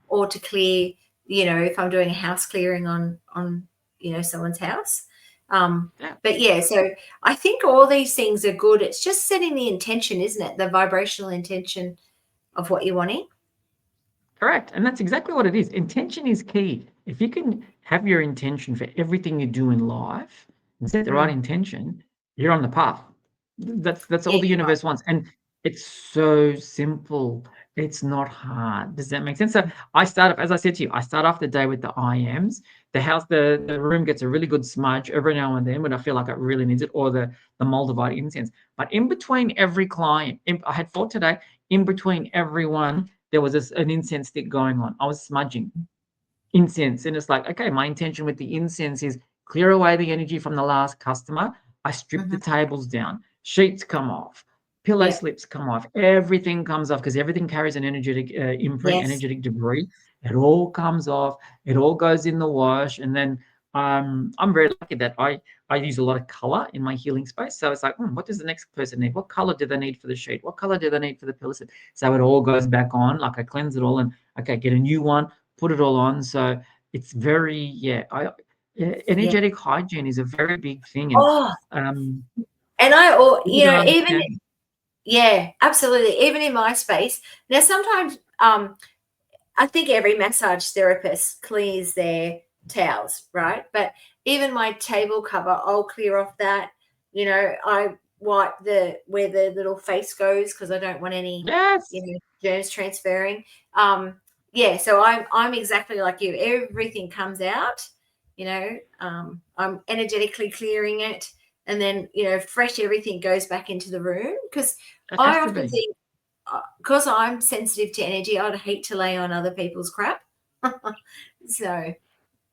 B: or to clear, if I'm doing a house clearing on someone's house.
A: Yeah.
B: But yeah, so I think all these things are good. It's just setting the intention, isn't it? The vibrational intention of what you're wanting.
A: Correct. And that's exactly what it is. Intention is key. If you can have your intention for everything you do in life and set the right
B: Mm.
A: intention, you're on the path. That's all
B: Yeah,
A: the
B: you're right.
A: universe wants. And it's so simple. It's not hard. Does that make sense? So I start off, as I said to you, I start off the day with the I ams. The room gets a really good smudge every now and then when I feel like it really needs it, or the Moldavite incense. But in between every client, I had 4 today, in between everyone, there was an incense stick going on. I was smudging incense, and it's like, okay, my intention with the incense is clear away the energy from the last customer. I strip the
B: Mhm.
A: tables down, sheets come off, pillow
B: Yeah.
A: slips come off, everything comes off because everything carries an energetic imprint,
B: Yes.
A: energetic debris. It all comes off, it all goes in the wash, and then I'm very lucky that I use a lot of color in my healing space. So it's like, what does the next person need? What color do they need for the sheet? What color do they need for the pillow slip? So it all goes back on. Like I cleanse it all, and okay, get a new one, put it all on. So it's very,
B: Yeah.
A: energetic hygiene is a very big thing, and
B: Oh,
A: um,
B: and
A: people don't
B: even,
A: understand.
B: yeah, absolutely. Even in my space. Now, sometimes I think every massage therapist clears their towels, right? But even my table cover, I'll clear off that. I wipe where the little face goes because I don't want any,
A: Yes,
B: germs transferring. Yeah, so I'm exactly like you. Everything comes out. I'm energetically clearing it, and then fresh everything goes back into the room, because
A: it has
B: I
A: to
B: often
A: be.
B: think, because I'm sensitive to energy, I'd hate to lay on other people's crap. So,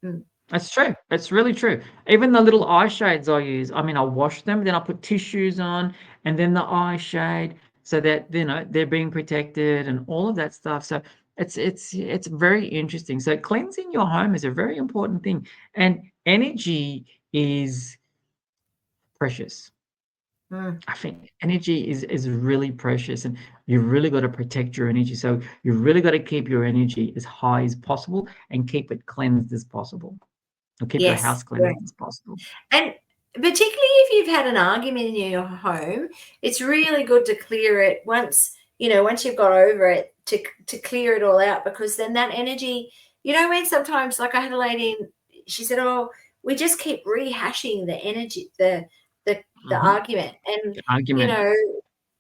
B: mm,
A: It's true. It's really true. Even the little eye shades I use, I mean, I wash them, then I put tissues on, and then the eye shade, so that they're being protected and all of that stuff. So it's very interesting. So cleansing your home is a very important thing, and energy is precious.
B: mm,
A: I think energy is really precious, and you've really got to protect your energy. So you've really got to keep your energy as high as possible and keep it cleansed as possible. Or keep your
B: yes,
A: house
B: yeah.
A: cleansed as possible.
B: And particularly if you've had an argument in your home, it's really good to clear it once you've got over it, to clear it all out, because then that energy, when sometimes, like, I had a lady, she said, "Oh, we just keep rehashing the energy, the
A: Mhm.
B: argument," and you
A: Argument.
B: know,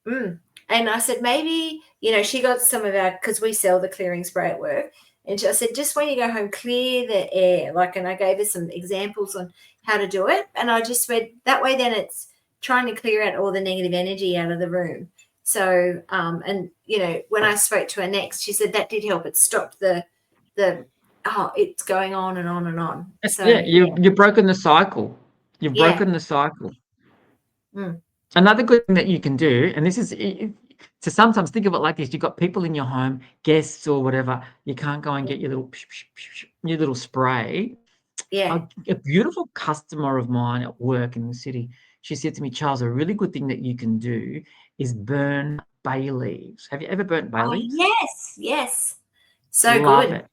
B: mm, and I said, maybe, she got some of our, because we sell the clearing spray at work. And I said, just when you go home, clear the air. And I gave her some examples on how to do it. And I just went that way, then it's trying to clear out all the negative energy out of the room. So, and, when I spoke to her next, she said that did help. It stopped it's going on and on and on.
A: Yeah,
B: So,
A: you've broken the cycle. You've
B: yeah.
A: broken the cycle.
B: Mm,
A: Another good thing that you can do, and this is to sometimes think of it like this: you've got people in your home, guests or whatever. You can't go and get your little spray.
B: yeah.
A: A beautiful customer of mine at work in the city, she said to me, Charles, a really good thing that you can do is burn bay leaves. Have you ever burnt bay
B: Oh,
A: leaves?
B: yes. Yes. So
A: Love
B: good.
A: it.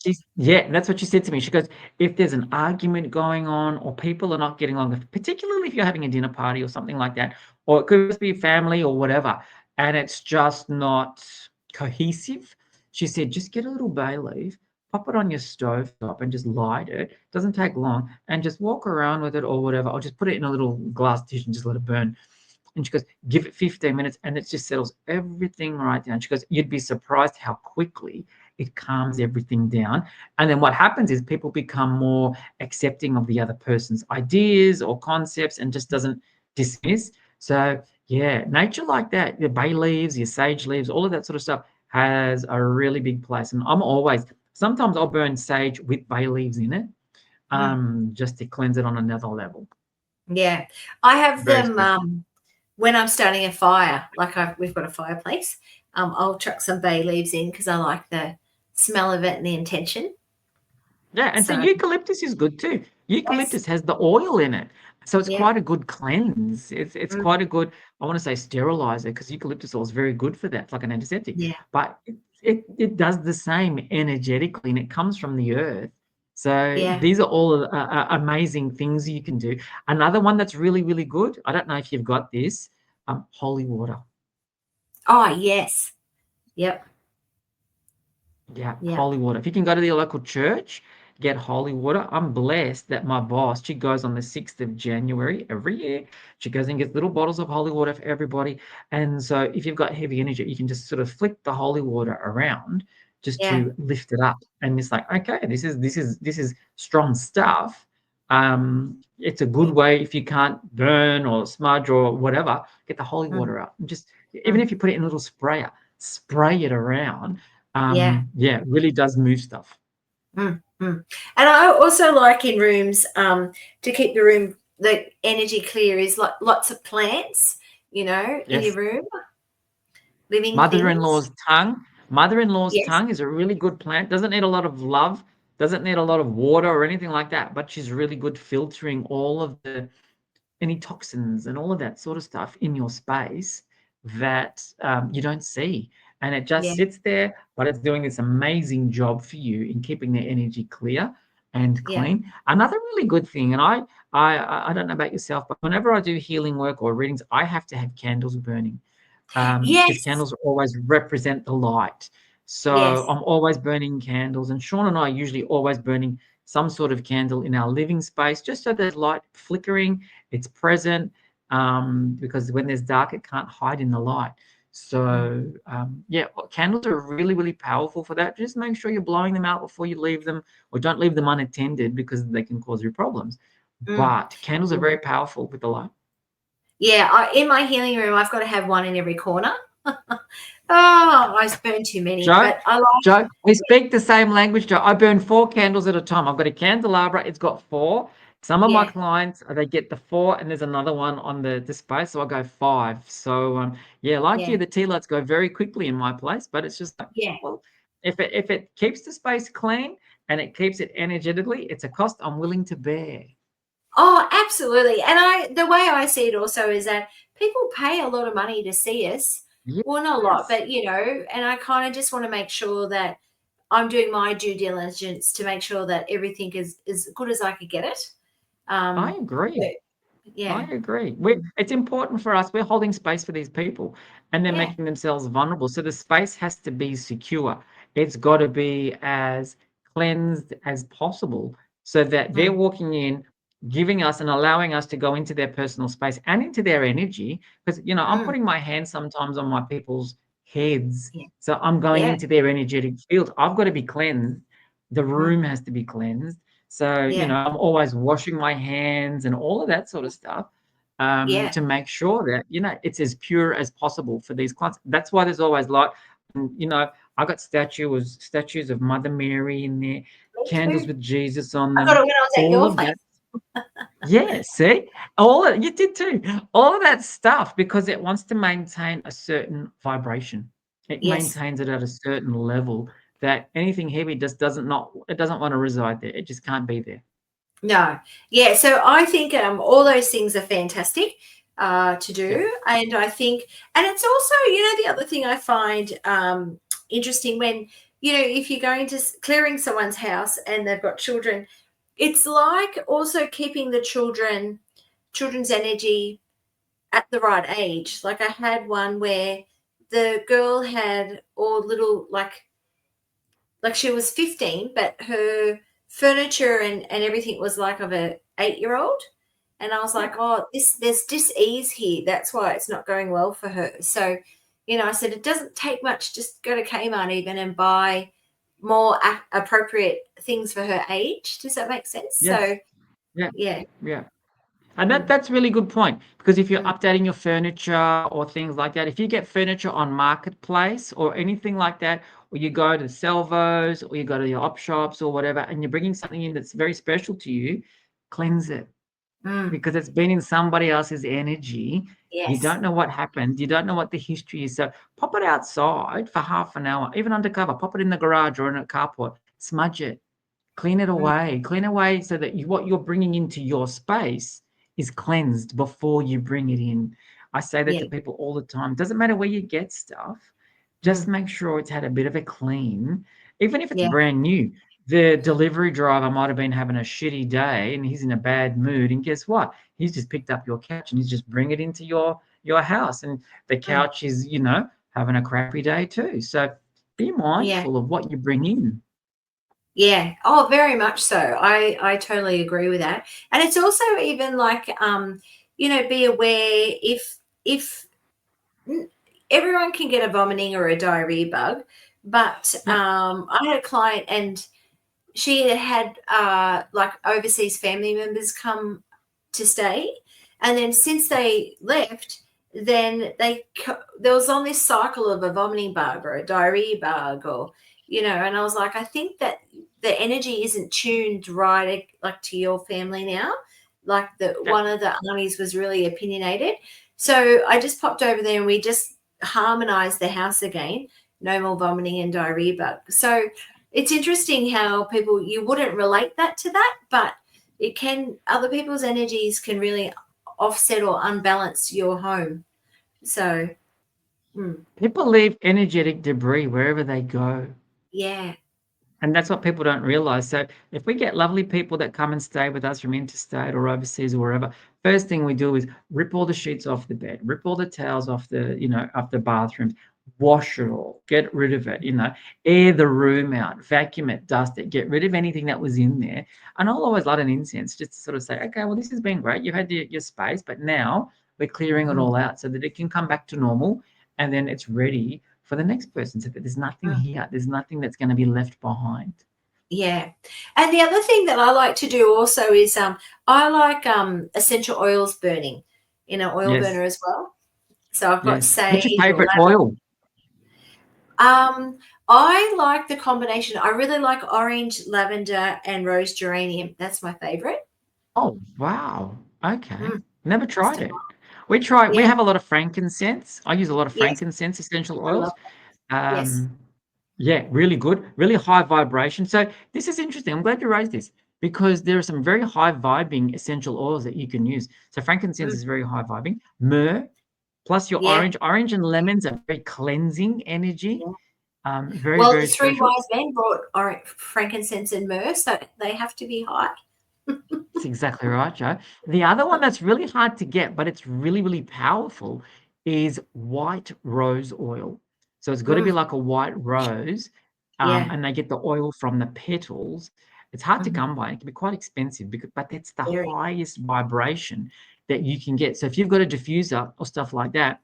A: That's what she said to me. She goes, if there's an argument going on or people are not getting along, particularly if you're having a dinner party or something like that, or it could just be family or whatever, and it's just not cohesive, she said, just get a little bay leaf, pop it on your stove top and just light it. Doesn't take long, and just walk around with it or whatever, or just put it in a little glass dish and just let it burn. And she goes, give it 15 minutes and it just settles everything right down. She goes, you'd be surprised how quickly it calms everything down. And then what happens is people become more accepting of the other person's ideas or concepts and just doesn't dismiss. So, yeah, nature like that, your bay leaves, your sage leaves, all of that sort of stuff has a really big place. And sometimes I'll burn sage with bay leaves in it, just to cleanse it on another level.
B: Yeah. I have
A: Very
B: them
A: special.
B: when I'm starting a fire, like we've got a fireplace. I'll chuck some bay leaves in because I like the smell of it and the intention.
A: Yeah, and so
B: So
A: eucalyptus is good too.
B: yes,
A: Eucalyptus has the oil in it, so it's
B: yeah,
A: quite a good cleanse. It's
B: mm,
A: quite a good, I want to say sterilizer, because eucalyptus oil is very good for that. It's like an antiseptic,
B: yeah,
A: but it does the same energetically, and it comes from the earth. So
B: yeah.
A: these are all amazing things you can do. Another one that's really, really good. I don't know if you've got this, holy water.
B: Oh yes, yep,
A: Yeah,
B: yep,
A: holy water. If you can go to the local church, get holy water. I'm blessed that my boss, she goes on the 6th of January every year. She goes and gets little bottles of holy water for everybody. And so if you've got heavy energy, you can just sort of flick the holy water around just
B: yeah,
A: to lift it up. And it's like, okay, this is strong stuff. It's a good way if you can't burn or smudge or whatever, get the holy
B: mm,
A: water out. And just even
B: mm,
A: if you put it in a little sprayer, spray it around.
B: yeah.
A: Yeah, it really does move stuff.
B: And I also like in rooms to keep the energy clear is like lots of plants, in your
A: Yes.
B: room, living things.
A: Mother-in-law's tongue. Mother-in-law's
B: Yes,
A: tongue is a really good plant. Doesn't need a lot of love, doesn't need a lot of water or anything like that, but she's really good filtering all of the any toxins and all of that sort of stuff in your space that you don't see. And it just
B: yeah,
A: sits there, but it's doing this amazing job for you in keeping the energy clear and
B: yeah.
A: clean. Another really good thing, and I don't know about yourself, but whenever I do healing work or readings, I have to have candles burning, because
B: Yes,
A: candles always represent the light. So
B: yes,
A: I'm always burning candles, and Sean and I are usually always burning some sort of candle in our living space, just so there's light flickering, it's present, because when there's dark, it can't hide in the light.
B: mm,
A: So yeah, candles are really, really powerful for that. Just make sure you're blowing them out before you leave them, or don't leave them unattended because they can cause you problems.
B: mm.
A: But candles are very powerful with the light.
B: Yeah, in my healing room, I've got to have one in every corner. I burn too many,
A: Joe,
B: but I like.
A: Joe, we speak the same language, Joe. I burn 4 candles at a time. I've got a candelabra, it's got 4. Some of my
B: Yeah,
A: clients, they get the 4, and there's another one on the display, so I go 5. So, yeah, like you,
B: yeah,
A: the tea lights go very quickly in my place, but it's just like,
B: yeah.
A: well, if it keeps the space clean and it keeps it energetically, it's a cost I'm willing to bear.
B: Oh, absolutely. And the way I see it also is that people pay a lot of money to see us. Well, not a lot,
A: Yes,
B: but and I kind of just want to make sure that I'm doing my due diligence to make sure that everything is as good as I could get it.
A: I
B: So,
A: agree. I
B: yeah,
A: agree. It's important for us. We're holding space for these people, and they're
B: yeah,
A: making themselves vulnerable. So the space has to be secure. It's got to be as cleansed as possible so that they're
B: mm,
A: walking in, giving us and allowing us to go into their personal space and into their energy. Because, I'm
B: mm,
A: putting my hand sometimes on my people's heads.
B: yeah,
A: So I'm going
B: yeah,
A: into their energetic field. I've got to be cleansed. The
B: mm,
A: room has to be cleansed. So,
B: yeah,
A: I'm always washing my hands and all of that sort of stuff,
B: yeah.
A: to make sure that, it's as pure as possible for these clients. That's why there's always light. And, I got statues of Mother Mary in there,
B: Me
A: candles
B: too.
A: with Jesus on
B: I got
A: them,
B: it when I was at
A: all
B: your
A: of
B: place.
A: that. Yeah, see? All of you did too. All of that stuff because it wants to maintain a certain vibration. It
B: Yes.
A: maintains it at a certain level that anything heavy just doesn't want to reside there. It just can't be there.
B: No. Yeah. So I think all those things are fantastic to
A: Yeah.
B: do. And I think, and it's also, the other thing I find interesting when if you're going to clearing someone's house and they've got children, it's like also keeping the children's energy at the right age. Like I had one where the girl had all little like she was 15, but her furniture and everything was like of a 8-year-old. And I was like,
A: Yeah.
B: oh, there's dis-ease here. That's why it's not going well for her. So, I said it doesn't take much. Just go to Kmart even and buy more appropriate things for her age. Does that make sense?
A: Yes.
B: So,
A: Yeah.
B: yeah.
A: Yeah. And
B: Mm,
A: that's really good point, because if you're
B: mm,
A: updating your furniture or things like that, if you get furniture on Marketplace or anything like that, or you go to Salvos or you go to your op shops or whatever, and you're bringing something in that's very special to you, cleanse it,
B: mm,
A: because it's been in somebody else's energy. You
B: yes.
A: don't know what happened. You don't know what the history is. So pop it outside for half an hour, even undercover. Pop it in the garage or in a carport. Smudge it.
B: Mm,
A: Clean away so that what you're bringing into your space is cleansed before you bring it in. I say that
B: yeah.
A: to people all the time. Doesn't matter where you get stuff, just
B: Mm,
A: make sure it's had a bit of a clean, even if it's
B: yeah.
A: brand new. The delivery driver might have been having a shitty day and he's in a bad mood, and guess what? He's just picked up your couch and he's just bring it into your house, and the
B: Mm,
A: couch is, having a crappy day too. So be
B: yeah.
A: mindful of what you bring in.
B: Yeah. Oh, very much so. I totally agree with that. And it's also even like be aware if everyone can get a vomiting or a diarrhea bug, but
A: Yeah.
B: I had a client and she had like overseas family members come to stay, and then since they left, then there was on this cycle of a vomiting bug or a diarrhea bug, or and I was like, I think that the energy isn't tuned right, like to your family now. Like the
A: Yeah.
B: one of the aunties was really opinionated, so I just popped over there and we just harmonized the house again. No more vomiting and diarrhea bug. So it's interesting how people, you wouldn't relate that to that, but other people's energies can really offset or unbalance your home. So, mm,
A: People leave energetic debris wherever they go.
B: yeah.
A: And that's what people don't realize. So if we get lovely people that come and stay with us from interstate or overseas or wherever, first thing we do is rip all the sheets off the bed, rip all the towels off off the bathrooms, wash it all, get rid of it, air the room out, vacuum it, dust it, get rid of anything that was in there. And I'll always light an incense just to sort of say, okay, well, this has been great. You've had your space, but now we're clearing it
B: Mm,
A: all out so that it can come back to normal, and then it's ready for the next person, so that there's nothing
B: mm,
A: here. There's nothing that's going to be left behind.
B: yeah. And the other thing that I like to do also is I like essential oils burning in an oil
A: Yes,
B: burner as well. So I've got
A: yes. What's your
B: sage or
A: favorite
B: lavender.
A: oil?
B: I like the combination. I really like orange, lavender, and rose geranium. That's my favorite.
A: Oh, wow. Okay.
B: Mm,
A: Never
B: it's
A: tried
B: del-
A: it. We
B: yeah.
A: have a lot of frankincense. I use a lot of
B: Yes,
A: frankincense essential
B: I love
A: oils.
B: that. Yes.
A: Um, yeah, really good, really high vibration. So this is interesting. I'm glad you raised this, because there are some very high vibing essential oils that you can use. So frankincense
B: Mm,
A: is very high vibing. Myrrh plus your
B: yeah.
A: orange and lemons are very cleansing energy.
B: Yeah.
A: Very,
B: Well, the
A: very
B: three
A: special.
B: wise men brought frankincense and myrrh, so they have to be high.
A: That's exactly right, Joe. The other one that's really hard to get, but it's really, really powerful, is white rose oil. So it's got to be
B: Mm,
A: like a white rose,
B: yeah.
A: and they get the oil from the petals. It's hard to
B: Mhm.
A: come by. It can be quite expensive, but it's the
B: Very.
A: highest vibration that you can get. So if you've got a diffuser or stuff like that,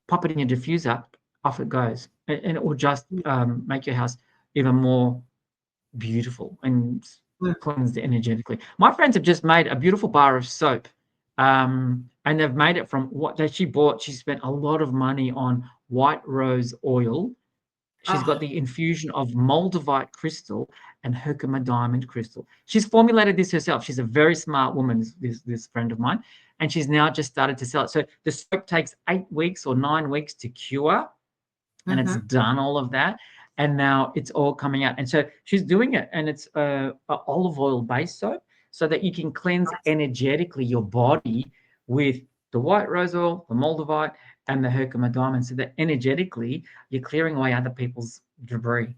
A: pop it in your diffuser, off it goes, and it will just
B: Mm,
A: make your house even more beautiful and
B: mm.
A: cleansed energetically. My friends have just made a beautiful bar of soap, and they've made it from what that she bought. She spent a lot of money on white rose oil. She's
B: Oh,
A: got the infusion of moldavite crystal and Herkimer diamond crystal. She's formulated this herself. She's a very smart woman, this friend of mine, and she's now just started to sell it. So the soap takes 8 weeks or 9 weeks to cure, and it's
B: mhm.
A: done all of that, and now it's all coming out. And so she's doing it, and it's a olive oil based soap, so that you can cleanse energetically your body with the white rose oil, the moldavite, and the Herkimer diamond, so that energetically you're clearing away other people's debris.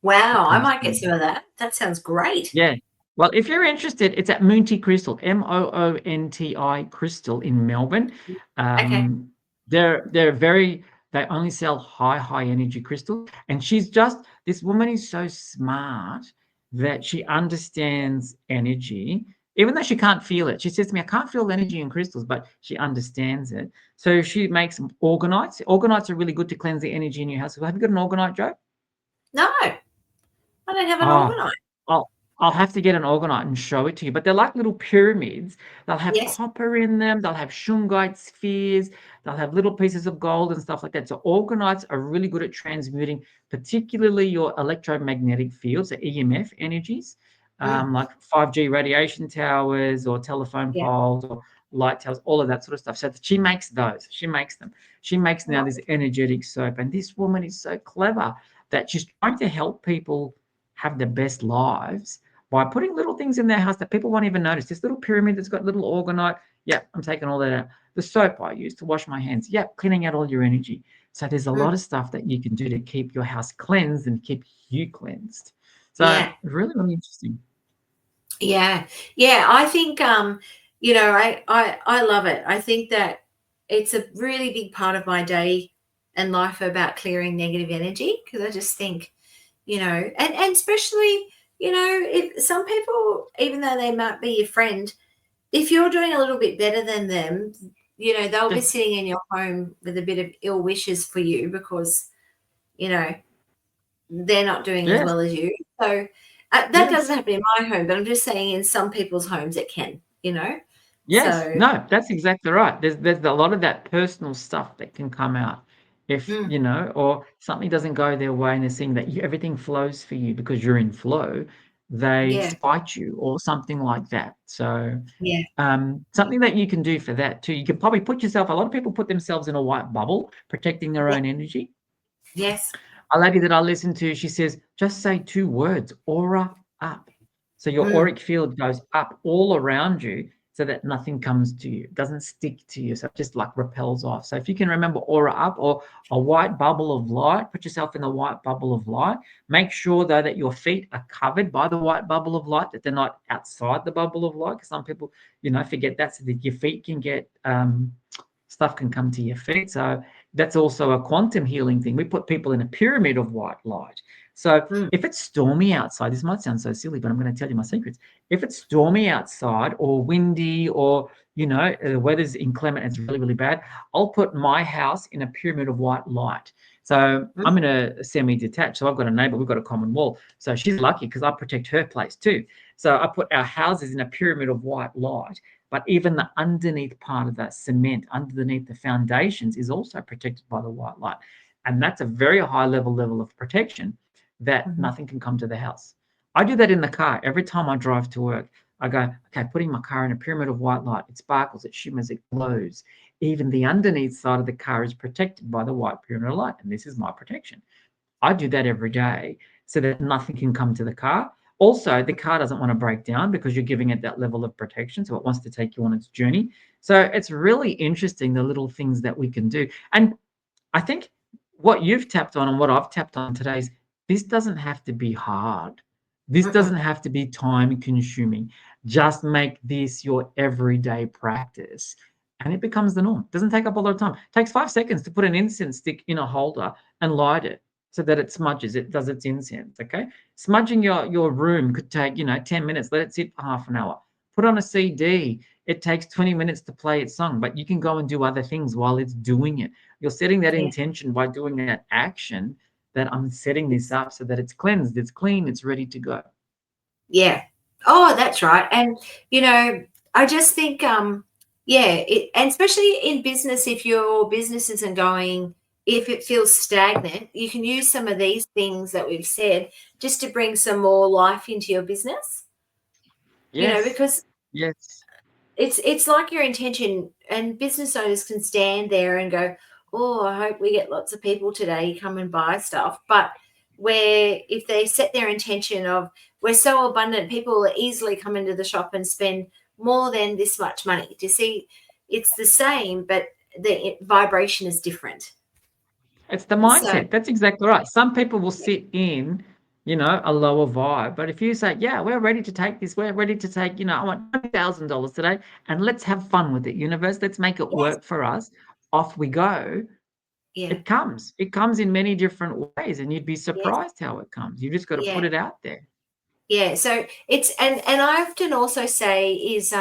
B: Wow,
A: that
B: I
A: comes
B: might get
A: through.
B: some of that. That sounds great.
A: Yeah. Well, if you're interested, it's at Moonti Crystal, Moonti Crystal in Melbourne.
B: Okay.
A: Um, they're very they only sell high energy crystals, and she's just this woman is so smart that she understands energy, even though she can't feel it. She says to me, "I can't feel energy in crystals," but she understands it. So she makes organites. Organites are really good to cleanse the energy in your house. Have you got an organite, Joe?
B: No, I don't have an
A: Oh,
B: organite.
A: I'll I'll have to get an organite and show it to you. But they're like little pyramids. They'll have
B: Yes.
A: copper in them. They'll have shungite spheres. They'll have little pieces of gold and stuff like that. So organites are really good at transmuting, particularly your electromagnetic fields, the EMF energies,
B: Mm,
A: like 5G radiation towers or telephone
B: yeah.
A: poles or light towers, all of that sort of stuff. So she makes those. She makes them. She makes now this energetic soap. And this woman is so clever that she's trying to help people have the best lives by putting little things in their house that people won't even notice. This little pyramid that's got little organite. Yeah, I'm taking all that out. The soap I use to wash my hands. Yeah, cleaning out all your energy. So there's a
B: Mm,
A: lot of stuff that you can do to keep your house cleansed and keep you cleansed. So
B: yeah.
A: really interesting.
B: Yeah. Yeah. I think I love it. I think that it's a really big part of my day and life about clearing negative energy because I just think, and especially, if some people, even though they might be your friend, if you're doing a little bit better than them, they'll be
A: Yeah.
B: sitting in your home with a bit of ill wishes for you because, you know, they're not doing as
A: Yes.
B: well as you. So that doesn't
A: Yes.
B: happen in my home, but I'm just saying in some people's homes it can.
A: Yes,
B: So,
A: no, that's exactly right. There's a lot of that personal stuff that can come out if,
B: mm,
A: or something doesn't go their way and they're seeing that everything flows for you because you're in flow, they
B: yeah,
A: spite you or something like that. So,
B: yeah,
A: something that you can do for that too, you can probably put yourself, a lot of people put themselves in a white bubble, protecting their
B: yeah,
A: own energy.
B: yes,
A: A lady that I listen to, she says, just say two words, aura up. So your
B: mm,
A: auric field goes up all around you so that nothing comes to you, doesn't stick to you. So it just like repels off. So if you can remember aura up or a white bubble of light, put yourself in the white bubble of light. Make sure though that your feet are covered by the white bubble of light, that they're not outside the bubble of light. Because some people, forget that so that your feet can get stuff can come to your feet. So that's also a quantum healing thing. We put people in a pyramid of white light. So
B: mm,
A: if it's stormy outside, this might sound so silly, but I'm going to tell you my secrets. If it's stormy outside or windy or, the weather's inclement, it's really, really bad, I'll put my house in a pyramid of white light. So
B: mm,
A: I'm in a semi-detached. So I've got a neighbor, we've got a common wall. So she's lucky because I protect her place too. So I put our houses in a pyramid of white light. But even the underneath part of that cement, underneath the foundations, is also protected by the white light. And that's a very high level of protection that
B: mhm,
A: nothing can come to the house. I do that in the car. Every time I drive to work, I go, okay, putting my car in a pyramid of white light. It sparkles, it shimmers, it glows. Even the underneath side of the car is protected by the white pyramid of light. And this is my protection. I do that every day so that nothing can come to the car. Also, the car doesn't want to break down because you're giving it that level of protection. So it wants to take you on its journey. So it's really interesting the little things that we can do. And I think what you've tapped on and what I've tapped on today is this doesn't have to be hard. This
B: mm-mm,
A: doesn't have to be time consuming. Just make this your everyday practice and it becomes the norm. It doesn't take up a lot of time. It takes 5 seconds to put an incense stick in a holder and light it so that it smudges, it does its incense. Okay. Smudging your room could take, 10 minutes. Let it sit for half an hour. Put on a CD. It takes 20 minutes to play its song, but you can go and do other things while it's doing it. You're setting that
B: yeah,
A: intention by doing that action that I'm setting this up so that it's cleansed, it's clean, it's ready to go.
B: yeah. Oh, that's right. And I just think, and especially in business, if your business isn't going, if it feels stagnant, you can use some of these things that we've said just to bring some more life into your business.
A: Yes.
B: Because
A: Yes.
B: it's like your intention, and business owners can stand there and go, oh, I hope we get lots of people today come and buy stuff. But where if they set their intention of, we're so abundant, people will easily come into the shop and spend more than this much money. Do you see? It's the same, but the vibration is different.
A: It's the
B: So
A: mindset. That's exactly right. Some people will sit in a lower vibe. But if you say, yeah, we're ready to take this, we're ready to take, I want $20,000 today, and let's have fun with it, universe, let's make it
B: Yes.
A: work for us. Off we go.
B: Yeah.
A: It comes. It comes in many different ways, and you'd be
B: Yes.
A: surprised how it comes. You just got to put
B: Yeah.
A: it out there.
B: Yeah. So it's and I often also say is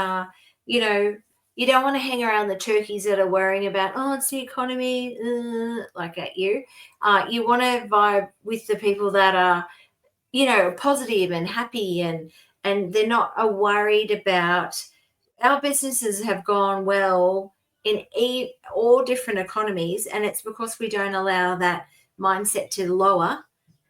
B: you know, you don't want to hang around the turkeys that are worrying about, oh, it's the economy, like at you. You want to vibe with the people that are, positive and happy, and they're not worried about. Our businesses have gone well in all different economies, and it's because we don't allow that mindset to lower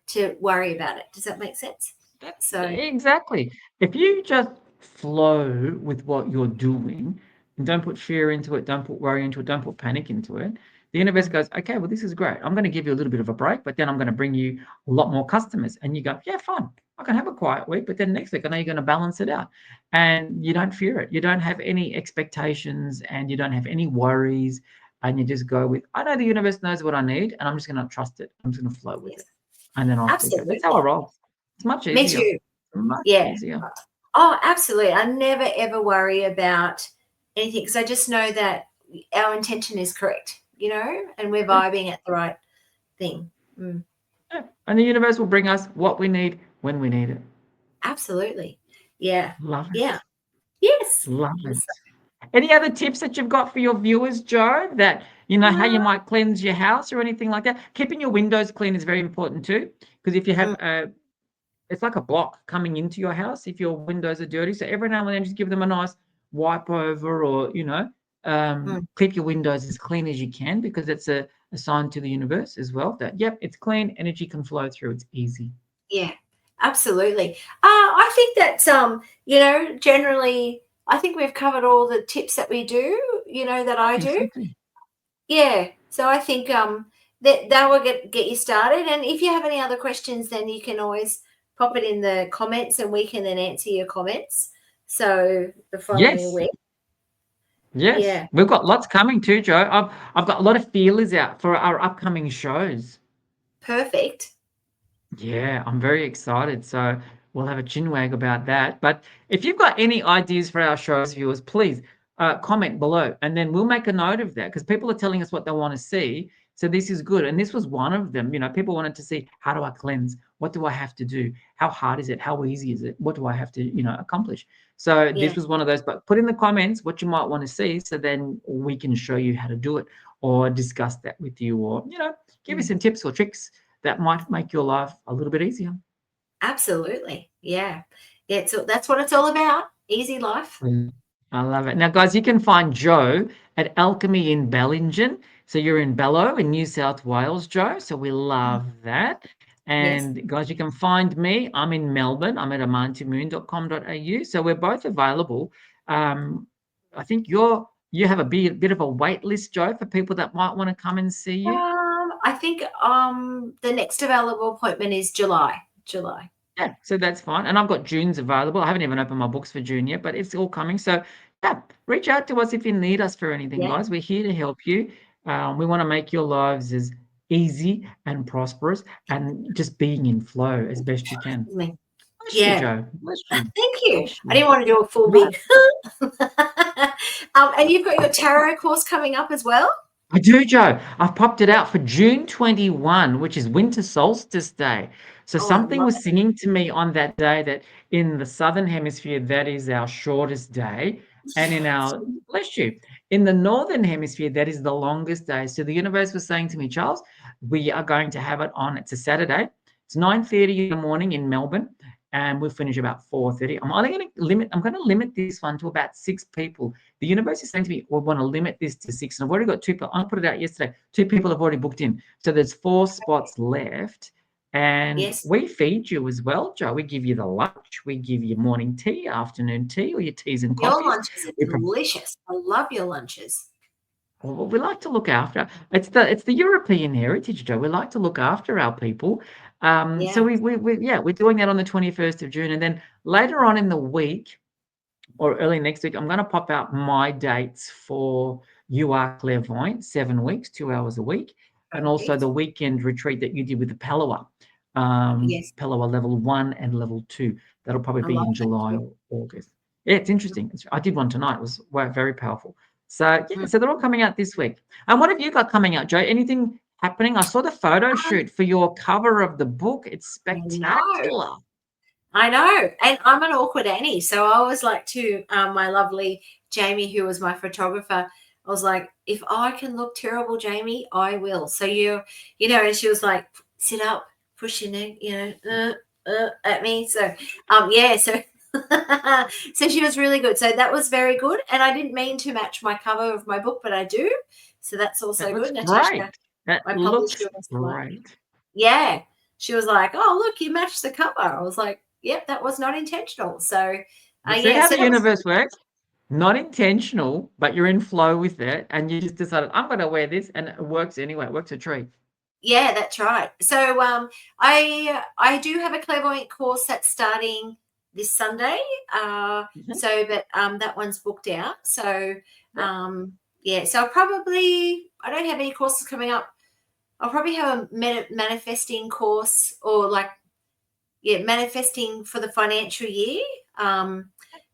B: to worry about it. Does that make sense? So,
A: Exactly. If you just flow with what you're doing and don't put fear into it, don't put worry into it, don't put panic into it, the universe
B: mm,
A: goes, okay, well, this is great. I'm going to give you a little bit of a break, but then I'm going to bring you a lot more customers. And you go, yeah, fine. I can have a quiet week, but then next week I know you're going to balance it out. And you don't fear it. You don't have any expectations and you don't have any worries. And you just go with, I know the universe knows what I need, and I'm just going to trust it. I'm just going to flow with
B: yes,
A: it. And then off we go. That's how I
B: absolutely.
A: roll. It's much
B: Me
A: easier.
B: too.
A: Much
B: Yeah.
A: easier.
B: Oh, absolutely. I never ever worry about anything because I just know that our intention is correct, and we're
A: Yeah,
B: vibing at the right thing. Mm,
A: yeah. And the universe will bring us what we need when we need it.
B: absolutely. Yeah.
A: Love
B: Yeah.
A: it.
B: Yes.
A: Love it.
B: So,
A: Any other tips that you've got for your viewers, Joe, that how you might cleanse your house or anything like that? Keeping your windows clean is very important too, because if you have
B: mm,
A: it's like a block coming into your house if your windows are dirty. So every now and then, just give them a nice wipe over, or
B: mm.
A: keep your windows as clean as you can, because it's a sign to the universe as well that yep, it's clean, energy can flow through, it's easy.
B: Yeah, absolutely. I think that's generally I think we've covered all the tips that we do, that I do.
A: Exactly.
B: Yeah. So I think that will get you started. And if you have any other questions, then you can always pop it in the comments and we can then answer your comments. So the following
A: Yes.
B: week.
A: Yes,
B: Yeah.
A: we've got lots coming too, Joe. I've got a lot of feelers out for our upcoming shows.
B: Perfect.
A: Yeah, I'm very excited. So we'll have a chinwag about that. But if you've got any ideas for our shows, viewers, please comment below, and then we'll make a note of that, because people are telling us what they want to see. So this is good. And this was one of them. People wanted to see, how do I cleanse? What do I have to do? How hard is it? How easy is it? What do I have to, accomplish? So
B: Yeah.
A: this was one of those. But put in the comments what you might want to see, so then we can show you how to do it, or discuss that with you, or give you
B: Mm.
A: some tips or tricks that might make your life a little bit easier.
B: Absolutely. Yeah. Yeah. So that's what it's all about. Easy life.
A: I love it. Now, guys, you can find Joe at Alchemy in Bellingen. So you're in Bello in New South Wales, Joe. So we
B: Mm.
A: love that.
B: Yes.
A: And guys, you can find me. I'm in Melbourne. I'm at amantimoon.com.au. So we're both available. Um, I think you have a bit of a wait list, Joe, for people that might want to come and see you.
B: I think the next available appointment is July. July.
A: Yeah, so that's fine. And I've got June's available. I haven't even opened my books for June yet, but it's all coming. So, yeah, reach out to us if you need us for anything,
B: Yeah.
A: guys. We're here to help you. We want to make your lives as easy and prosperous and just being in flow as best you can.
B: Excuse me.
A: Bless you,
B: Yeah.
A: Joe. Bless you.
B: Thank you.
A: Bless
B: I
A: you.
B: didn't want to do a full
A: No,
B: big. And you've got your tarot course coming up as well.
A: I do, Joe. I've popped it out for June 21, which is Winter Solstice Day. So
B: Oh, I
A: something
B: love
A: was singing to me on that day that in the Southern Hemisphere, that is our shortest day. And in
B: it.
A: our, bless you, in the Northern Hemisphere, that is the longest day. So the universe was saying to me, Charles, we are going to have it on, it's a Saturday. It's 9:30 in the morning in Melbourne, and we'll finish about 4:30. I'm going to limit this one to about 6 people. The universe is saying to me, we want to limit this to 6. And I've already got 2 people. I put it out yesterday. 2 people have already booked in. So there's 4 spots left. And
B: Yes.
A: we feed you as well, Joe. We give you the lunch. We give you morning tea, afternoon tea, or your teas and
B: Your
A: coffees.
B: lunches are
A: We,
B: delicious. I love your lunches.
A: well, we like to look after. It's the European heritage, Joe. We like to look after our people. So
B: Yeah.
A: we're doing that on the 21st of June. And then later on in the week, or early next week, I'm going to pop out my dates for You Are Clairvoyant, 7 weeks, 2 hours a week, and also
B: Perfect.
A: the weekend retreat that you did with the Palo.
B: Yes.
A: Palo level 1 and level 2. That'll probably
B: I
A: be
B: love
A: in
B: that
A: July
B: too.
A: or August. Yeah, it's interesting. I did one tonight. It was very powerful. So yeah,
B: Mm.
A: so they're all coming out this week. And what have you got coming out, Joe? Anything happening? I saw the photo shoot for your cover of the book. It's
B: I know.
A: spectacular.
B: I know. And I'm an awkward Annie. So I always like to, my lovely Jamie, who was my photographer, I was like, if I can look terrible, Jamie, I will. So and she was like, sit up, push your neck, at me. So, yeah. So, so she was really good. So that was very good. And I didn't mean to match my cover of my book, but I do. So that's also
A: That looks
B: good.
A: great.
B: Natasha,
A: That
B: my
A: looks
B: publisher, was like,
A: great.
B: yeah. She was like, oh, look, you matched the cover. I was like, yep, that was not intentional. So,
A: You see
B: yeah.
A: how
B: So
A: the
B: that was,
A: universe works? Not intentional, but you're in flow with it, and you just decided, I'm going to wear this, and it works anyway. It works a treat.
B: yeah, that's right. So, I do have a clairvoyant course that's starting this Sunday.
A: Mhm.
B: But that one's booked out. So,
A: Yeah,
B: yeah. So I don't have any courses coming up. I'll probably have a manifesting course, or like, yeah, manifesting for the financial year. But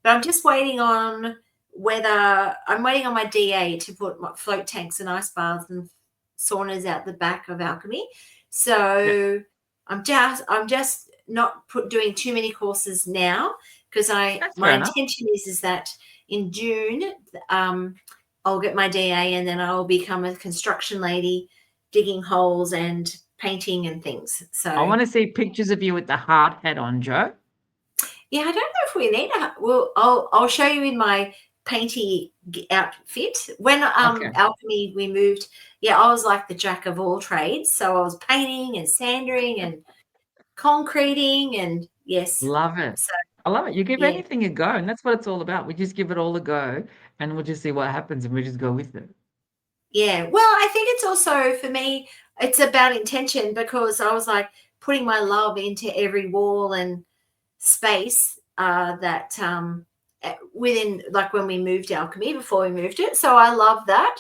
B: I'm just waiting on my DA to put my float tanks and ice baths and saunas out the back of Alchemy.
A: yeah,
B: So I'm just not doing too many courses now, because
A: that's
B: my
A: fair enough.
B: intention is that in June, I'll get my DA, and then I'll become a construction lady, digging holes and painting and things.
A: I
B: So
A: want to see pictures of you with the hard hat on, Joe.
B: yeah, I don't know if we need a. Well, I'll show you in my painty outfit. When
A: Okay,
B: Alchemy we moved, yeah, I was like the jack of all trades. So I was painting and sandering and concreting, and yes.
A: love it.
B: So
A: I love it. You give
B: yeah,
A: anything a go, and that's what it's all about. We just give it all a go, and we'll just see what happens, and we just go with it.
B: yeah. Well, I think it's also, for me, it's about intention, because I was like putting my love into every wall and space, that within, like when we moved Alchemy, before we moved it. So I love that.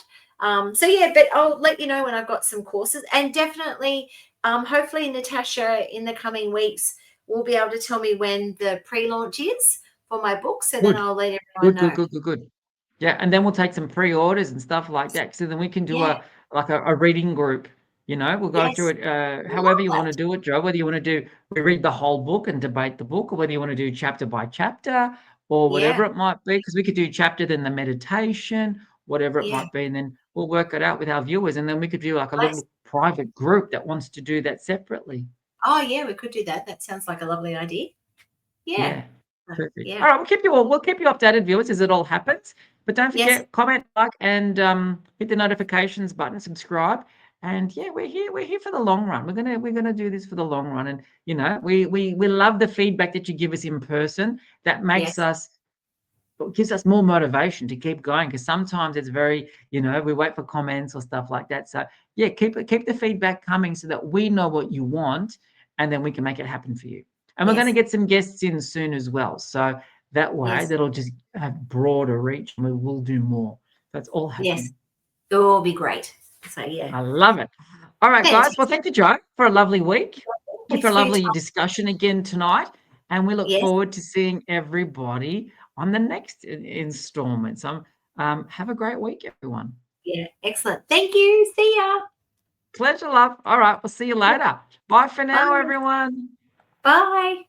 B: So yeah, but I'll let you know when I've got some courses, and definitely, hopefully Natasha in the coming weeks will be able to tell me when the pre-launch is for my book. So then
A: Good.
B: I'll let everyone
A: Good, good,
B: know.
A: good, good, good. Yeah, and then we'll take some pre-orders and stuff like that. So then we can do
B: Yeah.
A: a reading group. We'll go through
B: Yes.
A: it
B: Love
A: however you want
B: that.
A: to do it, Joe. Whether you want to we read the whole book and debate the book, or whether you want to do chapter by chapter, or
B: Yeah.
A: whatever it might be, because we could do chapter, then the meditation, whatever it
B: Yeah.
A: might be, and then we'll work it out with our viewers, and then we could do like a
B: Let's.
A: little private group that wants to do that separately.
B: Oh yeah, we could do that. That sounds like a lovely idea. Yeah.
A: Yeah, perfect.
B: Yeah.
A: All right, we'll keep you updated, viewers, as it all happens. But don't
B: Yes.
A: forget, comment, like, and hit the notifications button, subscribe. And yeah, we're here for the long run. We're gonna do this for the long run. And we love the feedback that you give us in person. That makes
B: Yes.
A: us gives us more motivation to keep going, because sometimes it's very, we wait for comments or stuff like that. So yeah, keep the feedback coming so that we know what you want, and then we can make it happen for you. And we're going to
B: Yes.
A: get some guests in soon as well. So that way
B: Yes.
A: that'll just have broader reach, and we will do more. That's all
B: Yes.
A: happening.
B: It will be great. So yeah.
A: I love it. All right, guys. Well,
B: Fantastic.
A: thank you, Joe, for a lovely week. Thank you for
B: Thanks
A: a
B: for your
A: lovely
B: time.
A: discussion again tonight. And we look
B: Yes.
A: forward to seeing everybody on the next installment. So have a great week, everyone.
B: Yeah. Excellent. Thank you. See ya.
A: Pleasure, love. All right. We'll see you later. Bye for now,
B: Bye.
A: everyone.
B: Bye.